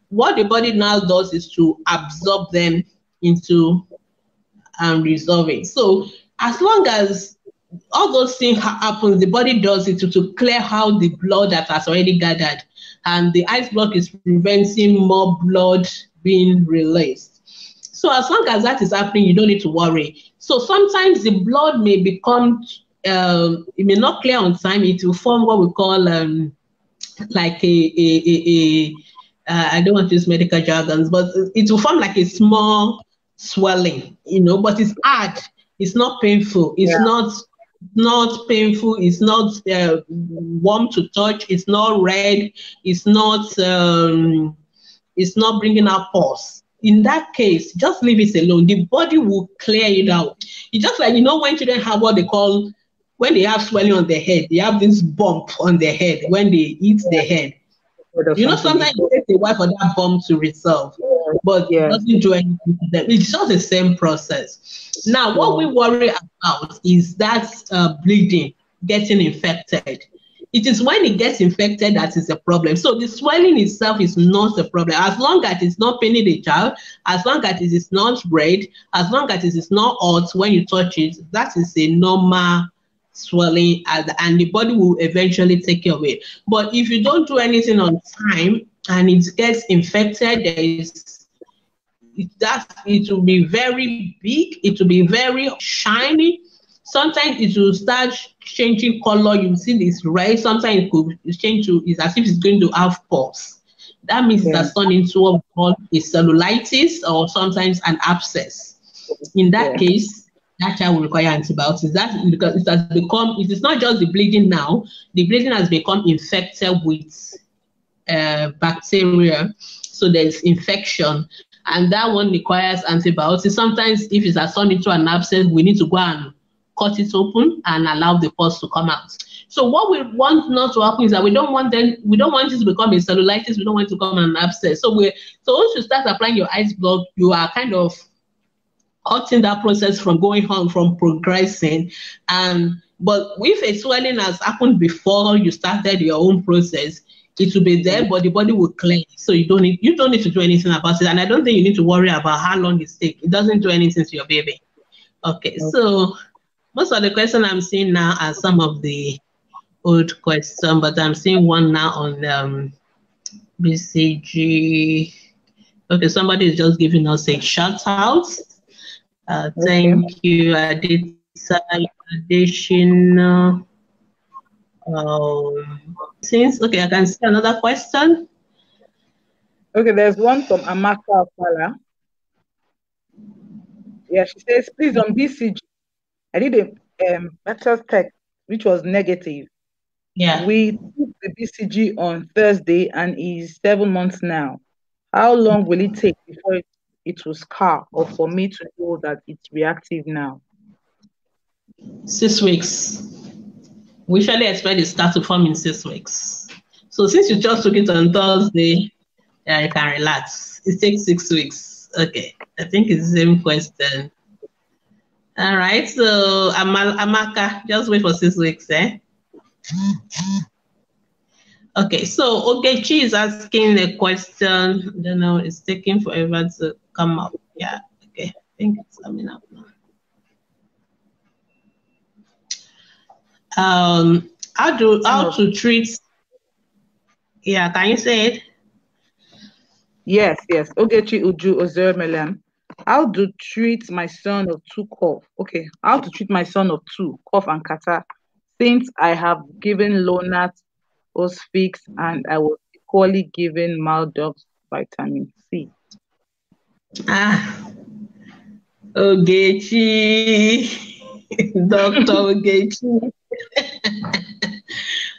What the body now does is to absorb them into and resolve it. So as long as all those things happen, the body does it to clear out the blood that has already gathered, and the ice block is preventing more blood being released. So as long as that is happening, you don't need to worry. So sometimes the blood may become, it may not clear on time. It will form what we call like I don't want to use medical jargons, but it will form like a small swelling, but it's hard. It's not painful. It's not painful. It's not warm to touch. It's not red. It's not bringing out pus. In that case, just leave it alone. The body will clear it out. It's just like, when children have what they call, when they have swelling on their head, they have this bump on their head when they hit their head. Sometimes it takes a while for that bump to resolve, but it doesn't do anything to them. It's just the same process. Now, what we worry about is that bleeding, getting infected. It is when it gets infected that is a problem. So the swelling itself is not a problem. As long as it's not paining the child, as long as it is not red, as long as it is not hot when you touch it, that is a normal swelling, and the body will eventually take care of it. But if you don't do anything on time and it gets infected, it will be very big, it will be very shiny. Sometimes it will start changing color. You see this red. Sometimes it could change to, it's as if it's going to have pus. That means it has turned into what we call a cellulitis, or sometimes an abscess. In that case, that child will require antibiotics. That's because it is not just the bleeding now. The bleeding has become infected with bacteria. So there's infection, and that one requires antibiotics. Sometimes if it has turned into an abscess, we need to go and cut it open and allow the pus to come out. So what we want not to happen is that we don't want it to become a cellulitis. We don't want it to become an abscess. So once you start applying your ice block, you are kind of halting that process from going on, from progressing. But if a swelling has happened before you started your own process, it will be there, but the body will clear. So you don't need to do anything about it. And I don't think you need to worry about how long it takes. It doesn't do anything to your baby. Okay. So most of the questions I'm seeing now are some of the old questions, but I'm seeing one now on BCG. Okay, somebody is just giving us a shout out. Thank you, Aditya addition. Okay, I can see another question. Okay, there's one from Amaka Afala. Yeah, she says, please, on BCG, I did a better test, which was negative. Yeah. We took the BCG on Thursday, and he's 7 months now. How long will it take before it will scar, or for me to know that it's reactive now? 6 weeks. We usually expect it to start to form in 6 weeks. So since you just took it on Thursday, yeah, you can relax. It takes 6 weeks. Okay, I think it's the same question. All right, so Amaka, just wait for 6 weeks, eh? Okay, so Ogechi is asking a question. I don't know, it's taking forever to come up. Yeah, okay, I think it's coming up now. How to treat? Yeah, can you say it? Yes. Ogechi Uju Ozemelam. How to treat my son of 2 cough? Okay, how to treat my son of 2 cough and catarrh, since I have given Lonat, Osfix, and I was equally given Maldox vitamin C. Ogechi, Dr. Ogechi.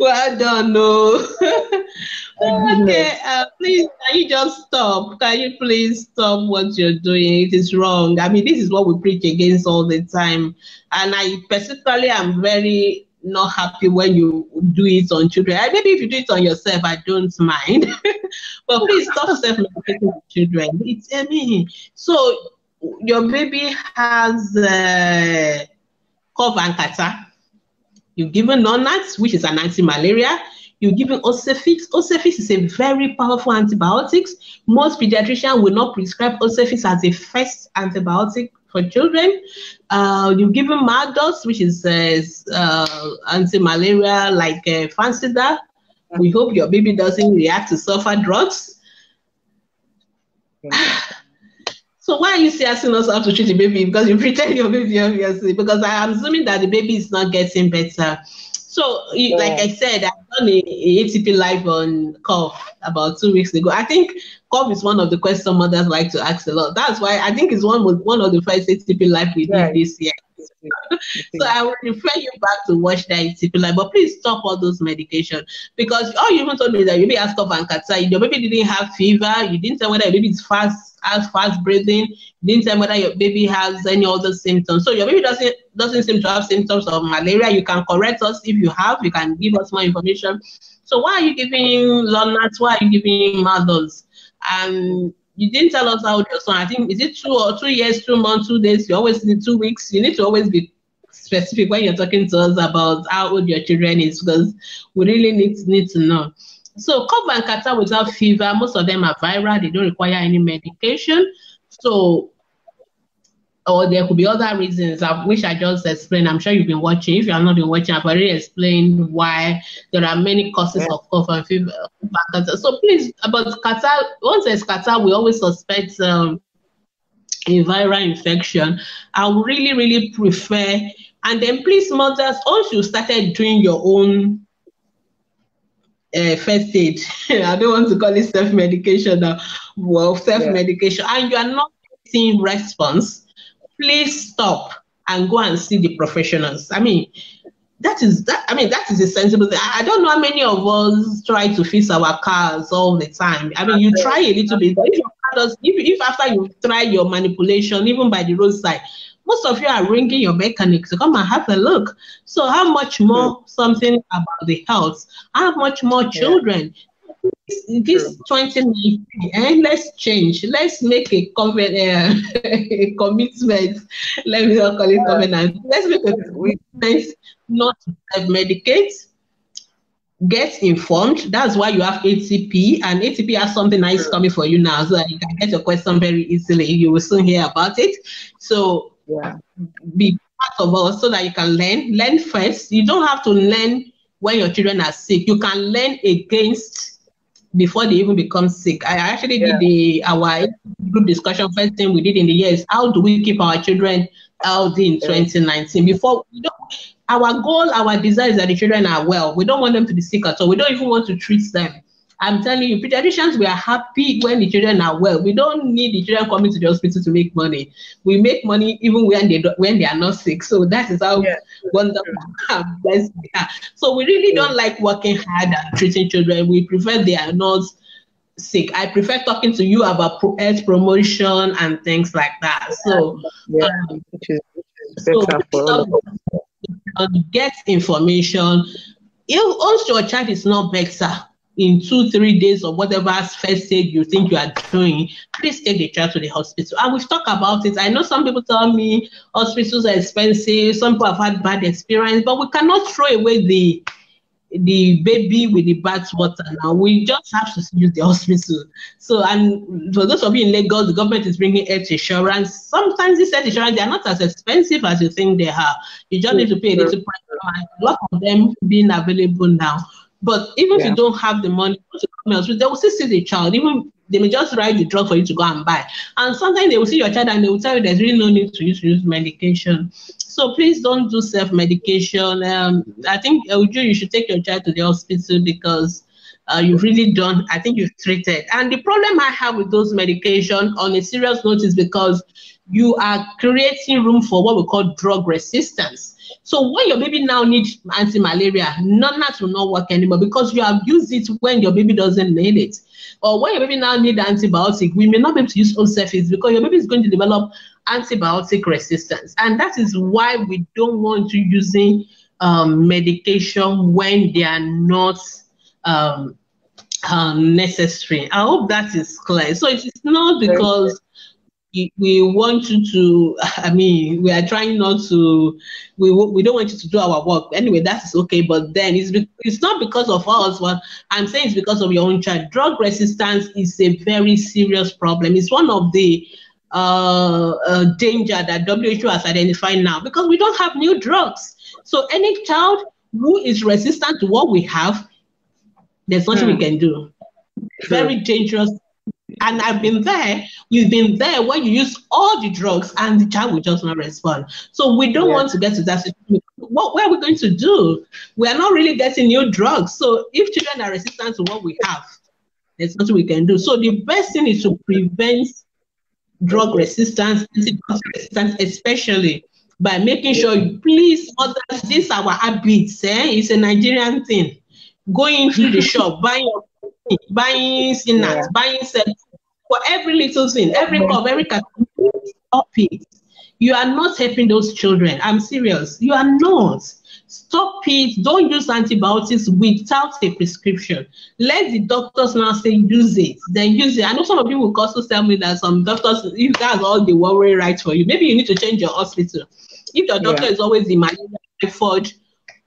Well done, no. Okay, please, can you just stop? Can you please stop what you're doing? It is wrong. I mean, this is what we preach against all the time. And I specifically am very not happy when you do it on children. Maybe if you do it on yourself, I don't mind. But please stop self-medicating with children. It's so your baby has cough and catarrh. You've given Nonat, which is an anti-malaria. You've given Osefix. Osefix is a very powerful antibiotic. Most pediatricians will not prescribe Osefix as a first antibiotic for children. You've given Mardos, which is anti-malaria like Fancida. We hope your baby doesn't react to sulfur drugs. So why are you still asking us how to treat the baby? Because you pretend your baby, obviously. Because I am assuming that the baby is not getting better. So, like I said, I've done a ATP live on cough about 2 weeks ago. I think cough is one of the questions mothers like to ask a lot. That's why I think it's one of the first ATP live we did this year. So I will refer you back to watch that ATP live. But please stop all those medication, because all you even told me is that your baby has cough and catarrh. Your baby didn't have fever. You didn't tell whether your baby is fast breathing. You didn't tell whether your baby has any other symptoms. So your baby doesn't seem to have symptoms of malaria. You can correct us if you have. You can give us more information. So why are you giving Lonats? Why are you giving Mardos? And you didn't tell us how old your son. I think, is it 2 years, 2 months, 2 days? You always need 2 weeks. You need to always be specific when you're talking to us about how old your children is, because we really need to know. So cough and catarrh without fever, most of them are viral. They don't require any medication. So, or there could be other reasons, which I just explained. I'm sure you've been watching. If you have not been watching, I've already explained why there are many causes of cough and fever. So please, about catarrh, once there's catarrh, we always suspect a viral infection. I would really prefer, and then please, mothers, once you started doing your own first aid, I don't want to call it self-medication now, well, self-medication, and you are not getting response, please stop and go and see the professionals. I mean, that is a sensible thing. I don't know how many of us try to fix our cars all the time. I mean, you try a little bit, but if your car does, if after you try your manipulation, even by the roadside, most of you are ringing your mechanic to come and have a look. So how much more something about the health? How much more children? This 2019, let's change. Let's make a commitment. Let me not call it covenant. Let's make a commitment not to self-medicate. Get informed. That's why you have ATP, and ATP has something nice coming for you now, so that you can get your question very easily. You will soon hear about it. So be part of us so that you can learn first. You don't have to learn when your children are sick. You can learn against before they even become sick. I actually did our group discussion. First thing we did in the year is how do we keep our children healthy in 2019? Before our goal, our desire is that the children are well. We don't want them to be sick at all. We don't even want to treat them. I'm telling you, pediatricians, we are happy when the children are well. We don't need the children coming to the hospital to make money. We make money even when they are not sick. So that is how wonderful and blessed we are. So we really don't like working hard at treating children. We prefer they are not sick. I prefer talking to you about health promotion and things like that. So, which is better for all of us. Get information. Once your child is not better, in 2-3 days or whatever first aid you think you are doing, please take the child to the hospital. And we've talked about it. I know some people tell me hospitals are expensive, some people have had bad experience, but we cannot throw away the baby with the bath water now. We just have to use the hospital. So, and for those of you in Lagos, the government is bringing health insurance. Sometimes this health insurance, they are not as expensive as you think they are. You just need to pay a little price. A lot of them being available now. But even if you don't have the money to come else, they will still see the child. Even they may just write the drug for you to go and buy. And sometimes they will see your child and they will tell you there's really no need to use medication. So please don't do self-medication. I think you should take your child to the hospital because you've really done, I think you've treated. And the problem I have with those medication on a serious note is because you are creating room for what we call drug resistance. So when your baby now needs anti-malaria, none of that will not work anymore because you have used it when your baby doesn't need it. Or when your baby now needs antibiotic, we may not be able to use Osefis because your baby is going to develop antibiotic resistance. And that is why we don't want you using medication when they are not necessary. I hope that is clear. So it is not because we want you to, I mean, we are trying not to, we don't want you to do our work. Anyway, that's okay. But then it's not because of us. But I'm saying it's because of your own child. Drug resistance is a very serious problem. It's one of the danger that WHO has identified now, because we don't have new drugs. So any child who is resistant to what we have, there's nothing we can do. Very dangerous. And I've been there, we've been there when you use all the drugs and the child will just not respond. So we don't want to get to that situation. What are we going to do? We are not really getting new drugs. So if children are resistant to what we have, there's nothing we can do. So the best thing is to prevent drug resistance, especially by making sure you please others, this our habits. It's a Nigerian thing. Going to the shop, buying snacks, buying for every little thing, every cup, every category, stop it. You are not helping those children. I'm serious. You are not. Stop it. Don't use antibiotics without a prescription. Let the doctors now say use it. Then use it. I know some of you will also tell me that some doctors, if that's all they worry right for you, maybe you need to change your hospital. If your doctor is always the malaria typhoid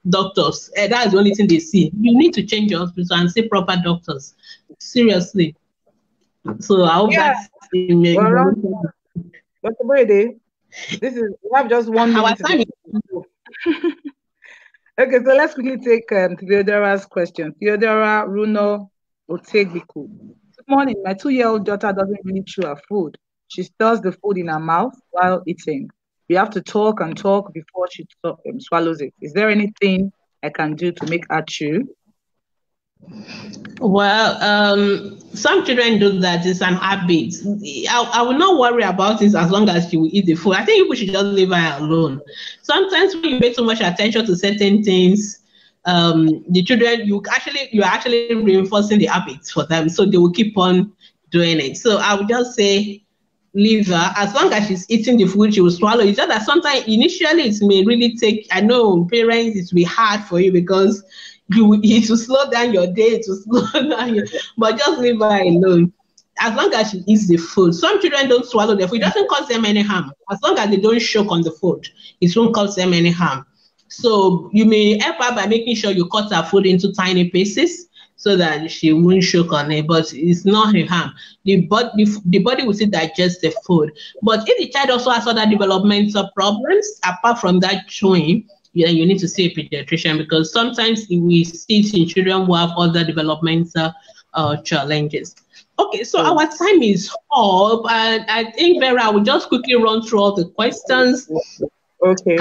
doctors, that's the only thing they see. You need to change your hospital and see proper doctors. Seriously. So I hope that's Dr. Brady, we have just 1 minute. Okay, so let's quickly take Theodora's question. Theodora Runo Otegbiku. Good morning. My 2-year-old daughter doesn't really chew her food. She stirs the food in her mouth while eating. We have to talk and talk before she swallows it. Is there anything I can do to make her chew? Well, some children do that. It's an habit. I will not worry about it as long as she will eat the food. I think people should just leave her alone. Sometimes when you pay too much attention to certain things, the children, you're actually reinforcing the habits for them, so they will keep on doing it. So I would just say leave her. As long as she's eating the food, she will swallow. It's just that sometimes initially it may really take, I know parents, it will be hard for you because it will slow down your day, it will slow down your, but just leave her alone. As long as she eats the food. Some children don't swallow the food. It doesn't cause them any harm. As long as they don't choke on the food, it won't cause them any harm. So you may help her by making sure you cut her food into tiny pieces so that she won't choke on it, but it's not a harm. The body will still digest the food. But if the child also has other developmental problems, apart from that chewing, you need to see a pediatrician, because sometimes we see it in children who have other developmental challenges. Okay, so our time is up, and I think Vera will just quickly run through all the questions. Okay.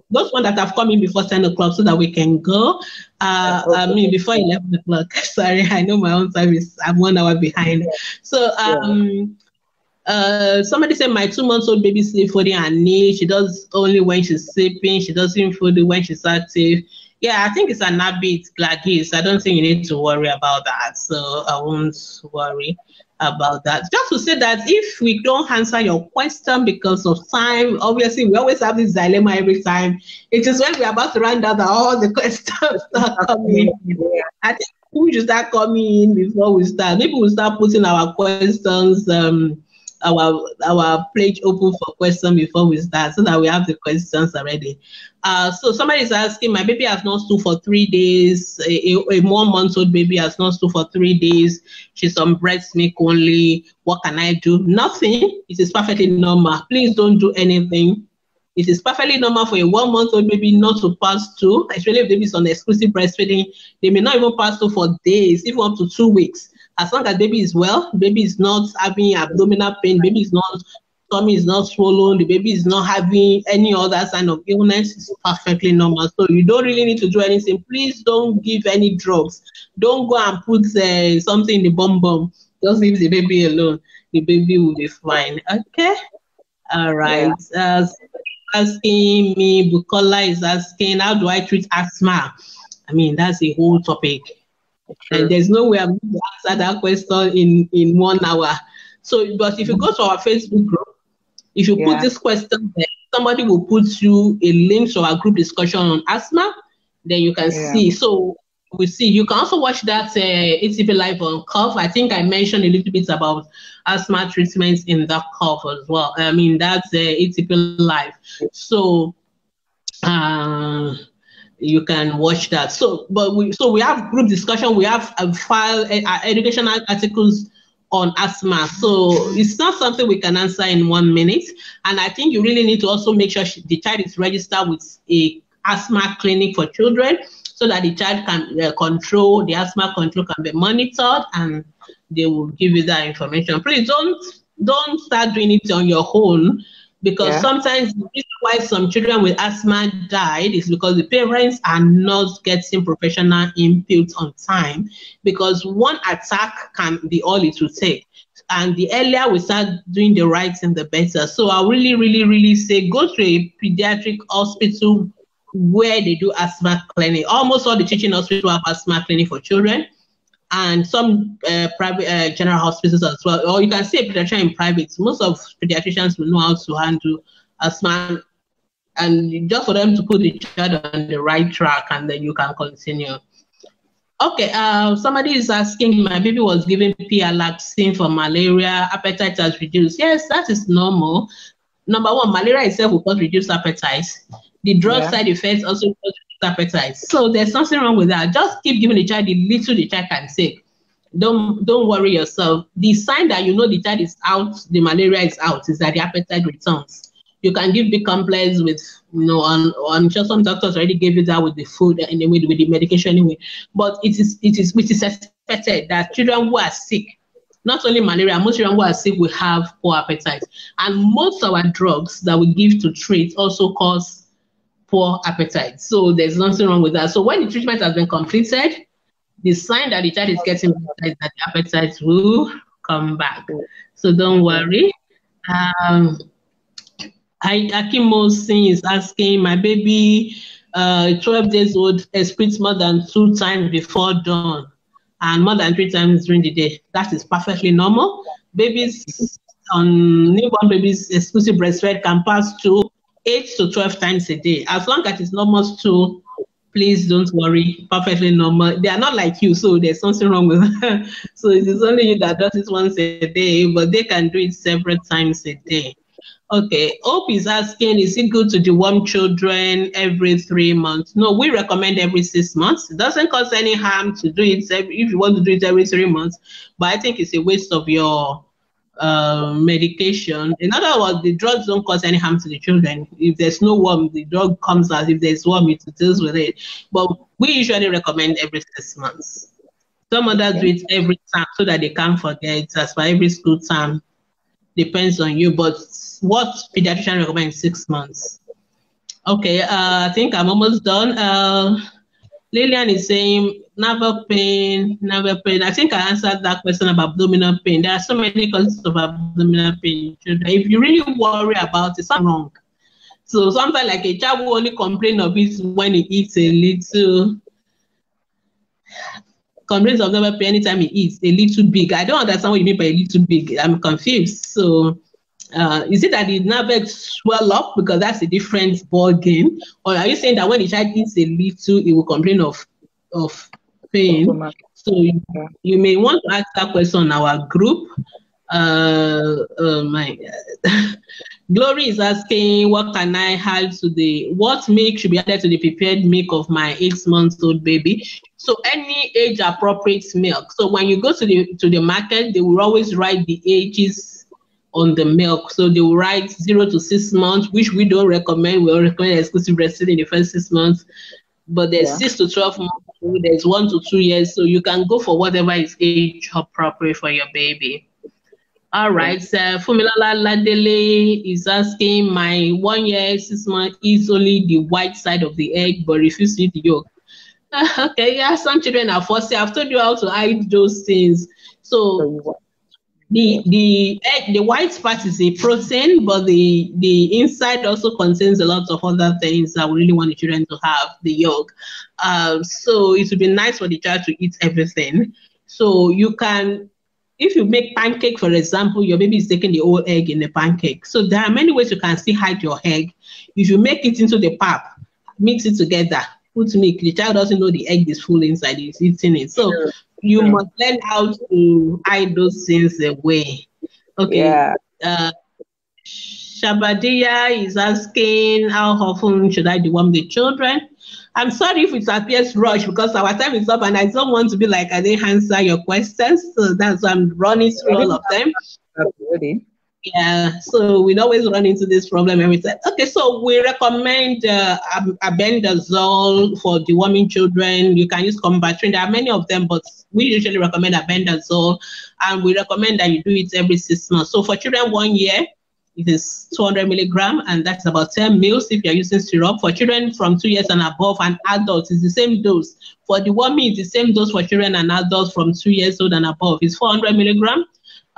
Those ones that have come in before 10 o'clock so that we can go. I mean, before 11 o'clock. Sorry, I know my own time I'm 1 hour behind. So, somebody said my 2-month-old baby sleeps holding her knee. She does only when she's sleeping. She doesn't fold it when she's active. Yeah, I think it's an habit, Gladys. I don't think you need to worry about that. So I won't worry about that. Just to say that if we don't answer your question because of time, obviously we always have this dilemma every time. It is when we're about to round out that all the questions start coming in. I think we should start coming in before we start. Maybe we'll start putting our questions, our page open for questions before we start, so that we have the questions already. So somebody is asking, my baby has not stood for 3 days. A 1-month-old baby has not stood for 3 days. She's on breast milk only. What can I do? Nothing. It is perfectly normal. Please don't do anything. It is perfectly normal for a 1-month-old baby not to pass through, especially if the baby is on exclusive breastfeeding. They may not even pass through for days, even up to 2 weeks. As long as baby is well, baby is not having abdominal pain, baby is not, tummy is not swollen, the baby is not having any other sign of illness, it's perfectly normal. So you don't really need to do anything. Please don't give any drugs. Don't go and put something in the bum. Just leave the baby alone. The baby will be fine. Okay? All right. Asking me, Bukola is asking, how do I treat asthma? I mean, that's a whole topic. And there's no way I'm going to answer that question in 1 hour. So, but if you go to our Facebook group, if you put this question there, somebody will put you a link to our group discussion on asthma, then you can see. So we see. You can also watch that ATP Live on cough. I think I mentioned a little bit about asthma treatments in that cough as well. I mean, that's ATP Live. So you can watch that. So we have group discussion. We have file educational articles on asthma. So it's not something we can answer in 1 minute. And I think you really need to also make sure the child is registered with a asthma clinic for children, so that the child can the asthma control can be monitored, and they will give you that information. Please don't start doing it on your own, because sometimes the reason why some children with asthma died is because the parents are not getting professional input on time, because one attack can be all it will take. And the earlier we start doing the right thing, the better. So I really, really, really say go to a pediatric hospital where they do asthma clinic. Almost all the teaching hospitals have asthma clinic for children, and some private general hospitals as well. Or you can see a pediatrician in private. Most of pediatricians will know how to handle asthma, and just for them to put the child on the right track, and then you can continue. Okay, somebody is asking, my baby was given P-alaxin for malaria, appetite has reduced. Yes, that is normal. Number one, malaria itself will cause reduced appetite. The drug side effects also cause reduced appetite. So there's nothing wrong with that. Just keep giving the child the little the child can take. Don't worry yourself. The sign that you know the child is out, the malaria is out, is that the appetite returns. You can give big complex with, I'm sure some doctors already gave you that with the food and with the medication anyway. But it is expected that children who are sick, not only malaria, most children who are sick will have poor appetite. And most of our drugs that we give to treat also cause poor appetite. So there's nothing wrong with that. So when the treatment has been completed, the sign that the child is getting better is that the appetite will come back. So don't worry. Akimo Singh is asking, my baby, 12 days old, excretes more than 2 times before dawn and more than 3 times during the day. That is perfectly normal. Newborn babies exclusive breastfeed can pass to 8 to 12 times a day. As long as it's normal to, please don't worry, perfectly normal. They are not like you, so there's something wrong with them. So it is only you that does it once a day, but they can do it several times a day. Okay, Hope is asking, is it good to deworm children every 3 months? No, we recommend every 6 months. It doesn't cause any harm to do it if you want to do it every 3 months, but I think it's a waste of your medication. In other words, the drugs don't cause any harm to the children. If there's no worm, the drug comes out. If there's worm, it deals with it. But we usually recommend every 6 months. Some others do it every time so that they can't forget. As for every school term, depends on you. But what pediatrician recommends 6 months. Okay, I think I'm almost done. Lillian is saying navel pain. I think I answered that question about abdominal pain. There are so many causes of abdominal pain. If you really worry about it, something wrong. So sometimes like a child will only complain of it when he eats a little. Complains of navel pain anytime he eats a little big. I don't understand what you mean by a little big. I'm confused. So is it that the navel swell up, because that's a different ball game, or are you saying that when the child eats a little, it will complain of pain? So you may want to ask that question on our group. Glory is asking, what can I add to what milk should be added to the prepared milk of my 8-month-old baby? So any age appropriate milk. So when you go to the market, they will always write the ages on the milk. So they will write 0 to 6 months, which we don't recommend. We recommend exclusive breastfeeding in the first 6 months. But there's 6 to 12 months, there's 1 to 2 years. So you can go for whatever is age appropriate for your baby. All right, so Fumilala Ladele is asking, my 1 year, 6 months eats only the white side of the egg, but refuses to eat the yolk. Okay, yeah, some children are fussy. I've told you how to hide those things. So the egg, the white part is a protein, but the inside also contains a lot of other things that we really want the children to have, the yolk. So it would be nice for the child to eat everything. So you can if you make pancake, for example, your baby is taking the whole egg in the pancake. So there are many ways you can still hide your egg. If you make it into the pap, mix it together, put milk, the child doesn't know the egg is full inside, he's eating it. So True. you True. must learn how to hide those things away. Okay. Yeah. Shabadia is asking, how often should I deworm the children? I'm sorry if it appears rushed because our time is up and I don't want to be like I didn't answer your questions. So that's why I'm running through all of them. Absolutely. Yeah, so we always run into this problem every time. Okay, so we recommend albendazole for deworming children. You can use Combatrin. There are many of them, but we usually recommend albendazole, and we recommend that you do it every 6 months. So for children 1 year, it is 200 milligram, and that's about 10 mils if you're using syrup. For children from 2 years and above and adults, it's the same dose. For deworming, it's the same dose for children and adults from 2 years old and above. It's 400 milligram,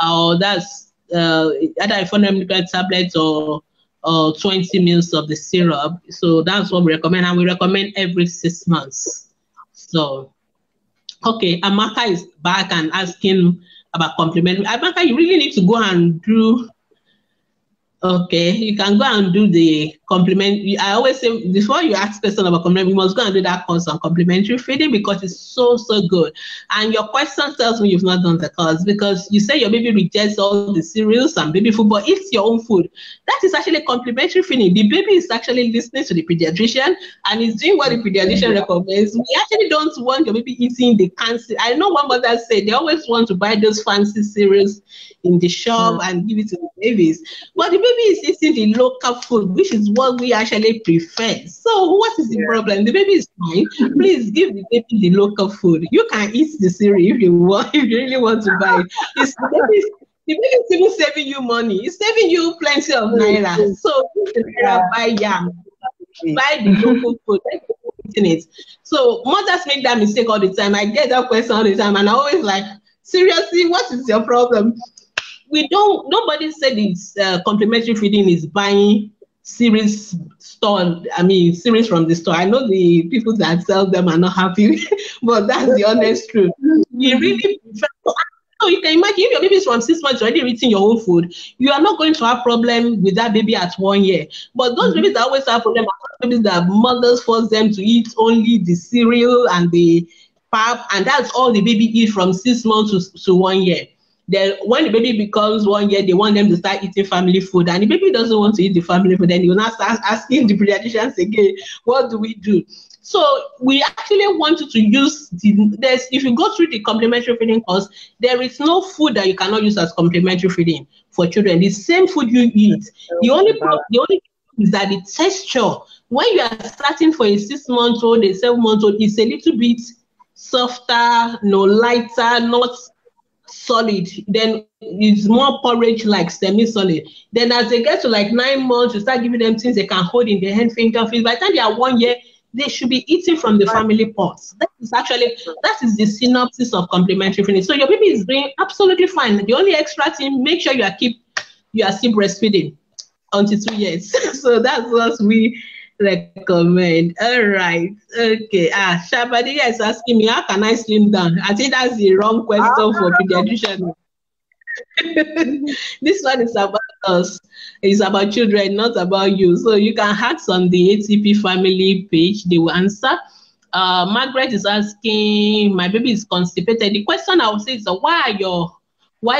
or that's either a 400 milligram tablet or 20 mils of the syrup. So that's what we recommend, and we recommend every 6 months. So, okay, Amaka is back and asking about complementary. Amaka, you really need to go and do. Okay, you can go and do the compliment. I always say before you ask person about compliment, you must go and do that course on complementary feeding because it's so good. And your question tells me you've not done the course because you say your baby rejects all the cereals and baby food, but eats your own food. That is actually complementary feeding. The baby is actually listening to the pediatrician and is doing what the pediatrician recommends. We actually don't want your baby eating the fancy. I know one mother said they always want to buy those fancy cereals in the shop and give it to the babies, but the baby is eating the local food, which is what we actually prefer. So what is the problem? The baby is fine. Please give the baby the local food. You can eat the cereal if you want, if you really want to buy it. The baby is even saving you money. It's saving you plenty of naira. So buy yam, buy the local food. It. So mothers make that mistake all the time. I get that question all the time, and I always like, seriously, what is your problem? Nobody said it's complementary feeding is buying cereals cereals from the store. I know the people that sell them are not happy, but that's the honest truth. You really prefer. So you can imagine if your baby is from 6 months already eating your own food, you are not going to have problem with that baby at 1 year. But those babies that always have problem are babies that mothers force them to eat only the cereal and the pap, and that's all the baby eats from 6 months to 1 year. Then when the baby becomes 1 year, they want them to start eating family food, and the baby doesn't want to eat the family food. Then you now start asking the pediatricians again, what do we do? So we actually want you to use if you go through the complementary feeding course, there is no food that you cannot use as complementary feeding for children. The same food you eat. The only problem is that the texture, when you are starting for a 6-month-old, a 7-month-old, is a little bit softer, lighter, not solid. Then it's more porridge like semi-solid. Then as they get to like 9 months, you start giving them things they can hold in their hand, finger. By the time they are 1 year, they should be eating from the family pots. That is the synopsis of complementary feeding. So your baby is doing absolutely fine. The only extra thing, make sure you are still breastfeeding until 2 years. So that's what we recommend. All right. Okay. Shabadia is asking me, how can I slim down? I think that's the wrong question for pediatrician. This one is about us. It's about children, not about you. So you can ask on the ATP family page. They will answer. Margaret is asking, my baby is constipated. The question I would say is, why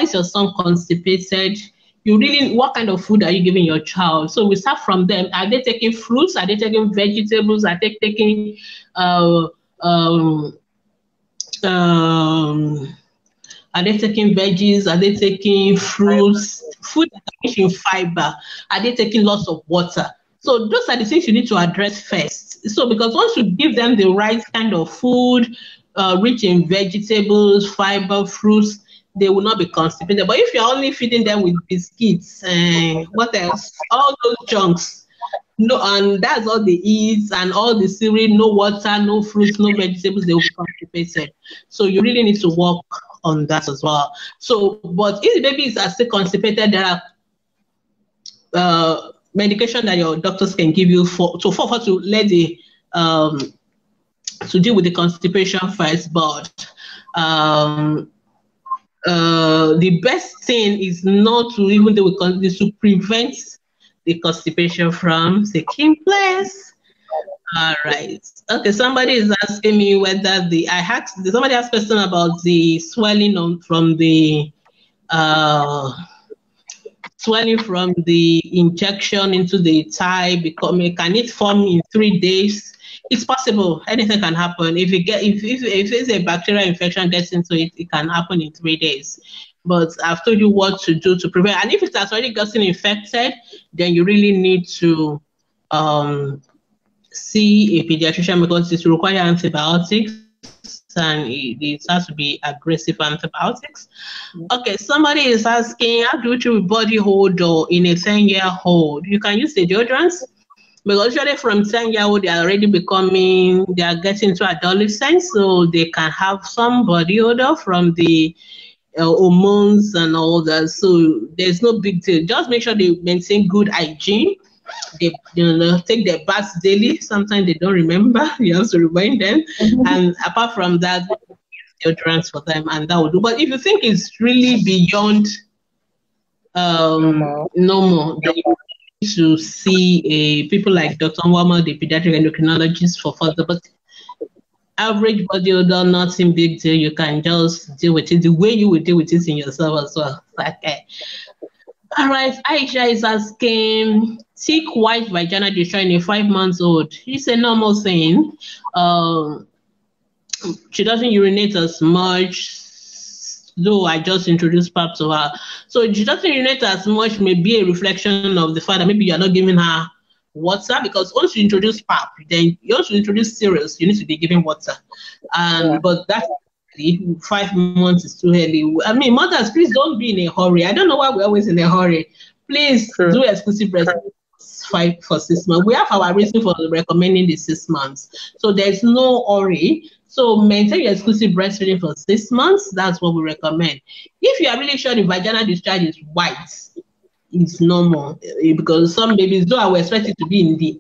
is your son constipated? What kind of food are you giving your child? So we start from them. Are they taking fruits? Are they taking vegetables? Are they taking are they taking veggies? Are they taking fruits? Food that are rich in fiber? Are they taking lots of water? So those are the things you need to address first. So because once you give them the right kind of food, rich in vegetables, fiber, fruits, they will not be constipated. But if you're only feeding them with biscuits, what else? All those junks. No, and that's all they eat, and all the cereal, no water, no fruits, no vegetables, they will be constipated. So you really need to work on that as well. So, but if the baby is still constipated, there are medication that your doctors can give you to let the to deal with the constipation first. But the best thing is not to even do is to prevent the constipation from taking place. All right. Okay, somebody is asking me whether somebody asked a question about the swelling from the injection into the thigh. Can it form in 3 days? It's possible. Anything can happen. If it's a bacterial infection gets into it, it can happen in 3 days. But I've told you what to do to prevent. And if it has already gotten infected, then you really need to see a pediatrician, because it requires antibiotics, and it has to be aggressive antibiotics. Okay, somebody is asking, how do you treat body odor in a 10-year-old? You can use the deodorants, because usually from 10-year-old they are already they are getting to adolescence, so they can have some body odor from the hormones and all that. So there's no big deal. Just make sure they maintain good hygiene. They take their baths daily. Sometimes they don't remember. You have to remind them. And apart from that, deodorants for them, and that will do. But if you think it's really beyond normal, then you need to see people like Dr. Nwama, the pediatric endocrinologist, for further. But average body odor, nothing big deal. You can just deal with it the way you would deal with it in yourself as well. Okay. All right. Aisha is asking, thick white vaginal discharge in a 5-month-old. It's a normal thing. She doesn't urinate as much, though I just introduced PAP to her. So she doesn't urinate as much, may be a reflection of the fact that maybe you're not giving her water, because once you introduce PAP, then you also introduce cereals, you need to be giving water. But that's 5 months is too early. I mean, mothers, please don't be in a hurry. I don't know why we're always in a hurry. Please do exclusive breastfeeding for 6 months. We have our reason for recommending the 6 months. So there's no hurry. So maintain your exclusive breastfeeding for 6 months. That's what we recommend. If you are really sure the vaginal discharge is white, it's normal, because some babies, though I would expect it to be in the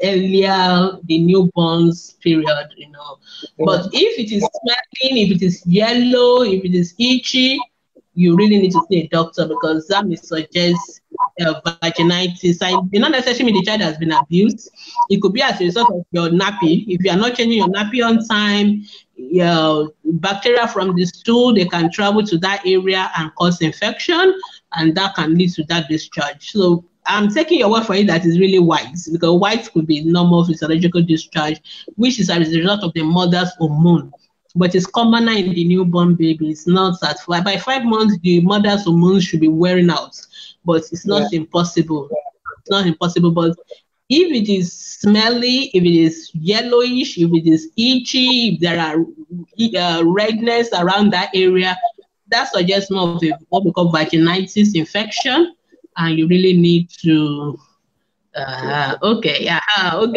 newborns period, But if it is smelling, if it is yellow, if it is itchy, you really need to see a doctor, because that may suggest vaginitis. And not necessarily the child has been abused. It could be as a result of your nappy. If you are not changing your nappy on time, bacteria from the stool, they can travel to that area and cause infection, and that can lead to that discharge. So I'm taking your word for it that is really white, because white could be normal physiological discharge, which is as a result of the mother's hormone. But it's commoner in the newborn baby. It's not that by 5 months, the mother's hormones should be wearing out, but it's not impossible. It's not impossible, but if it is smelly, if it is yellowish, if it is itchy, if there are redness around that area, that suggests more of what we call vaginitis infection, and you really need to. Okay.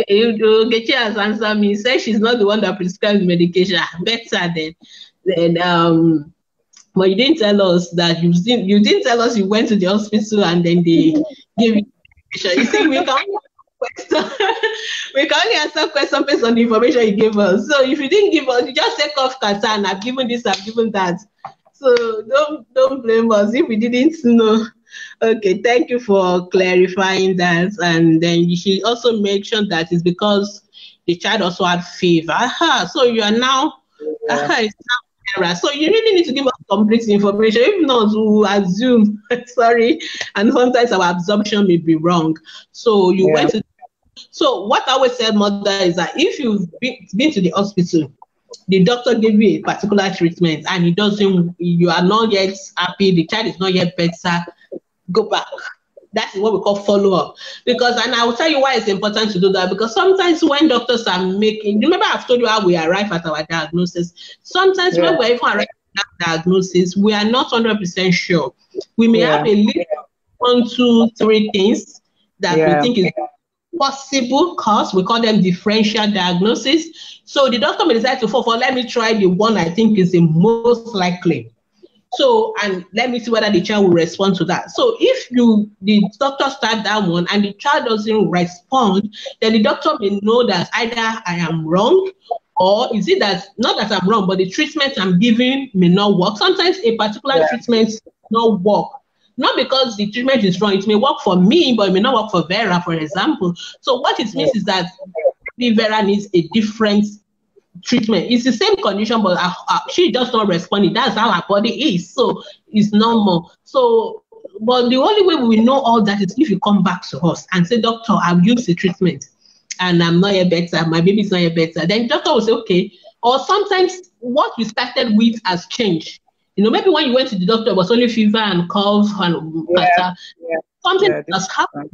She has answered me. Says she's not the one that prescribes medication. Better then. But you didn't tell us that you didn't tell us you went to the hospital and then they gave you medication. You see, we can only answer questions based on the information you gave us. So if you didn't give us, you just take off Katan. I've given this, I've given that. So don't blame us if we didn't know. Okay, thank you for clarifying that. And then she also mentioned that it's because the child also had fever. So you are now, it's now error. So you really need to give us complete information. If not, we'll assume, sorry, and sometimes our absorption may be wrong. So you went to. So what I always tell mother is that if you've been to the hospital, the doctor gave you a particular treatment and you are not yet happy, the child is not yet better, go back. That is what we call follow-up. And I will tell you why it's important to do that, because sometimes when doctors are remember I've told you how we arrive at our diagnosis. Sometimes when we're even arriving at that diagnosis, we are not 100% sure. We may have a list of 1, 2, 3 things that we think is possible cause. We call them differential diagnosis. So the doctor may decide to let me try the one I think is the most likely. So, and let me see whether the child will respond to that. So if the doctor start that one and the child doesn't respond, then the doctor may know that either I am wrong Or is it that, not that I'm wrong, but the treatment I'm giving may not work? Sometimes a particular treatment may not work. Not because the treatment is wrong, it may work for me, but it may not work for Vera, for example. So what it means is that Vera needs a different treatment. It's the same condition, but she just not responding. That's how her body is. So it's normal. So, but the only way we will know all that is if you come back to us and say, doctor, I've used the treatment and I'm not yet better, my baby's not yet better. Then doctor will say, okay. Or sometimes what we started with has changed. You know, maybe when you went to the doctor, it was only fever and cough and something has happened.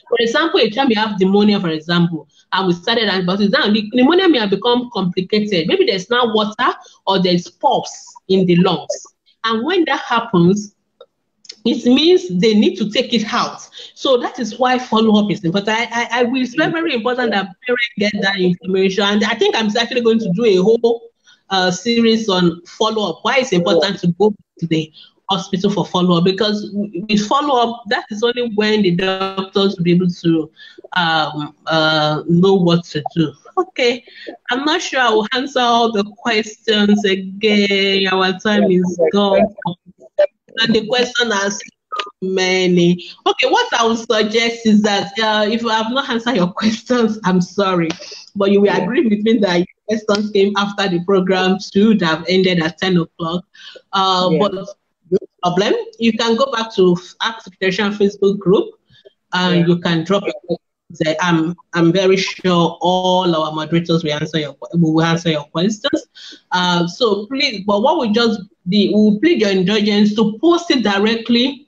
For example, a time you have pneumonia, for example, and we started antibiotics. Now the pneumonia may have become complicated. Maybe there's now water or there's pus in the lungs. And when that happens, it means they need to take it out. So that is why follow-up is important. It's very, very important that parents get that information. And I think I'm actually going to do a whole series on follow-up. Why it's important to go to the hospital for follow-up, because with follow-up, that is only when the doctors will be able to know what to do. Okay, I'm not sure I will answer all the questions again. Our time is gone. And the question has so many. Okay, what I would suggest is that if I have not answered your questions, I'm sorry. But you will agree with me that your questions came after the program should have ended at 10 o'clock. But no problem. You can go back to Ask the Pediatrician Facebook group and you can drop your questions there. I'm very sure all our moderators will answer your questions. So please, but what we just did, we'll plead your indulgence to post it directly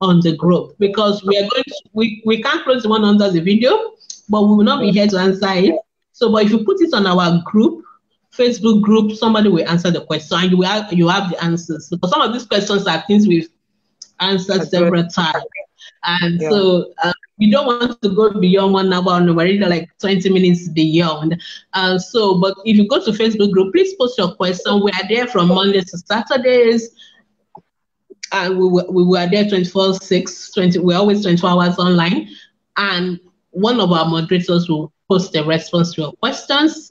on the group, because we are going to, we can't close the one under the video, but we will not be here to answer it. So, but if you put it on our group, Facebook group, somebody will answer the question and you have the answers. Because some of these questions are things we've answered several times. And so we don't want to go beyond 1 hour, and we're already like 20 minutes beyond. So, but if you go to Facebook group, please post your question. We are there from Mondays to Saturdays. And we were there 24/6, we're always 24 hours online. And one of our moderators will post a response to your questions.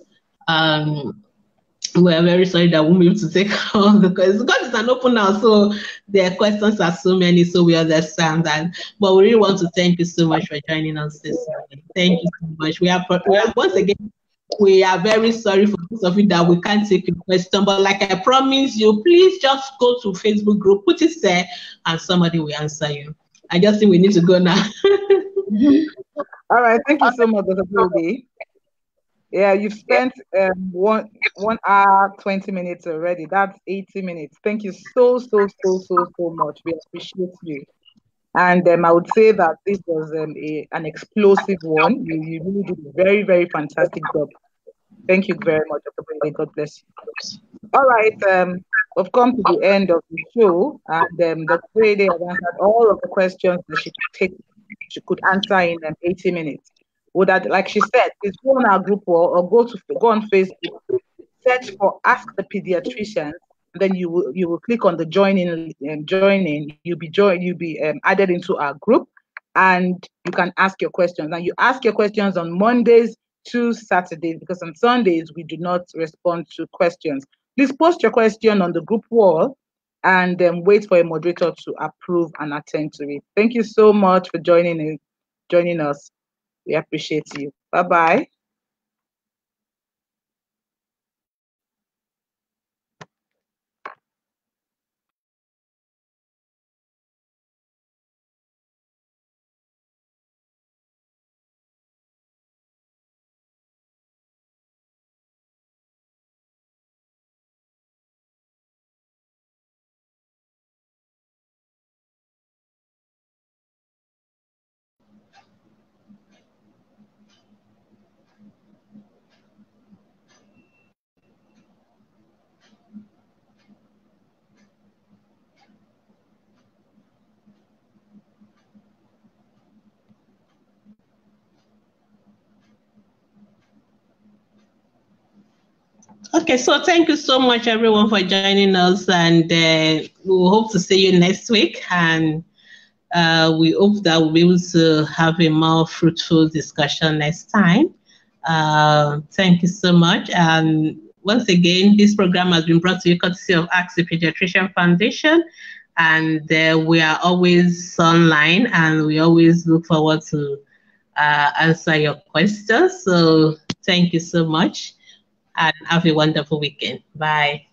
We're very sorry that we won't be able to take all the questions because it's an open house, so their questions are so many, so we understand that. But we really want to thank you so much for joining us this morning. Thank you so much. We are once again, we are very sorry for those of you that we can't take your question, but like I promised you, please just go to Facebook group, put it there, and somebody will answer you. I just think we need to go now. All right, thank you so much, Dr. Brody. Yeah, you've spent 1 hour, 20 minutes already. That's 80 minutes. Thank you so much. We appreciate you. And I would say that this was an explosive one. You really did a very, very fantastic job. Thank you very much, Dr. Brady. God bless you. All right, we've come to the end of the show, and Dr. Brady has answered all of the questions that she could answer in 80 minutes. Would that, like she said, please go on our group wall or go on Facebook, search for Ask the Pediatricians. Then you will click on the join in. You'll be added into our group, and you can ask your questions. And you ask your questions on Mondays to Saturdays, because on Sundays we do not respond to questions. Please post your question on the group wall, and wait for a moderator to approve and attend to it. Thank you so much for joining us. We appreciate you. Bye-bye. Okay, so thank you so much, everyone, for joining us, and we hope to see you next week. And we hope that we'll be able to have a more fruitful discussion next time. Thank you so much. And once again, this program has been brought to you courtesy of Ask the Pediatrician Foundation. And we are always online, and we always look forward to answer your questions. So thank you so much, and have a wonderful weekend. Bye.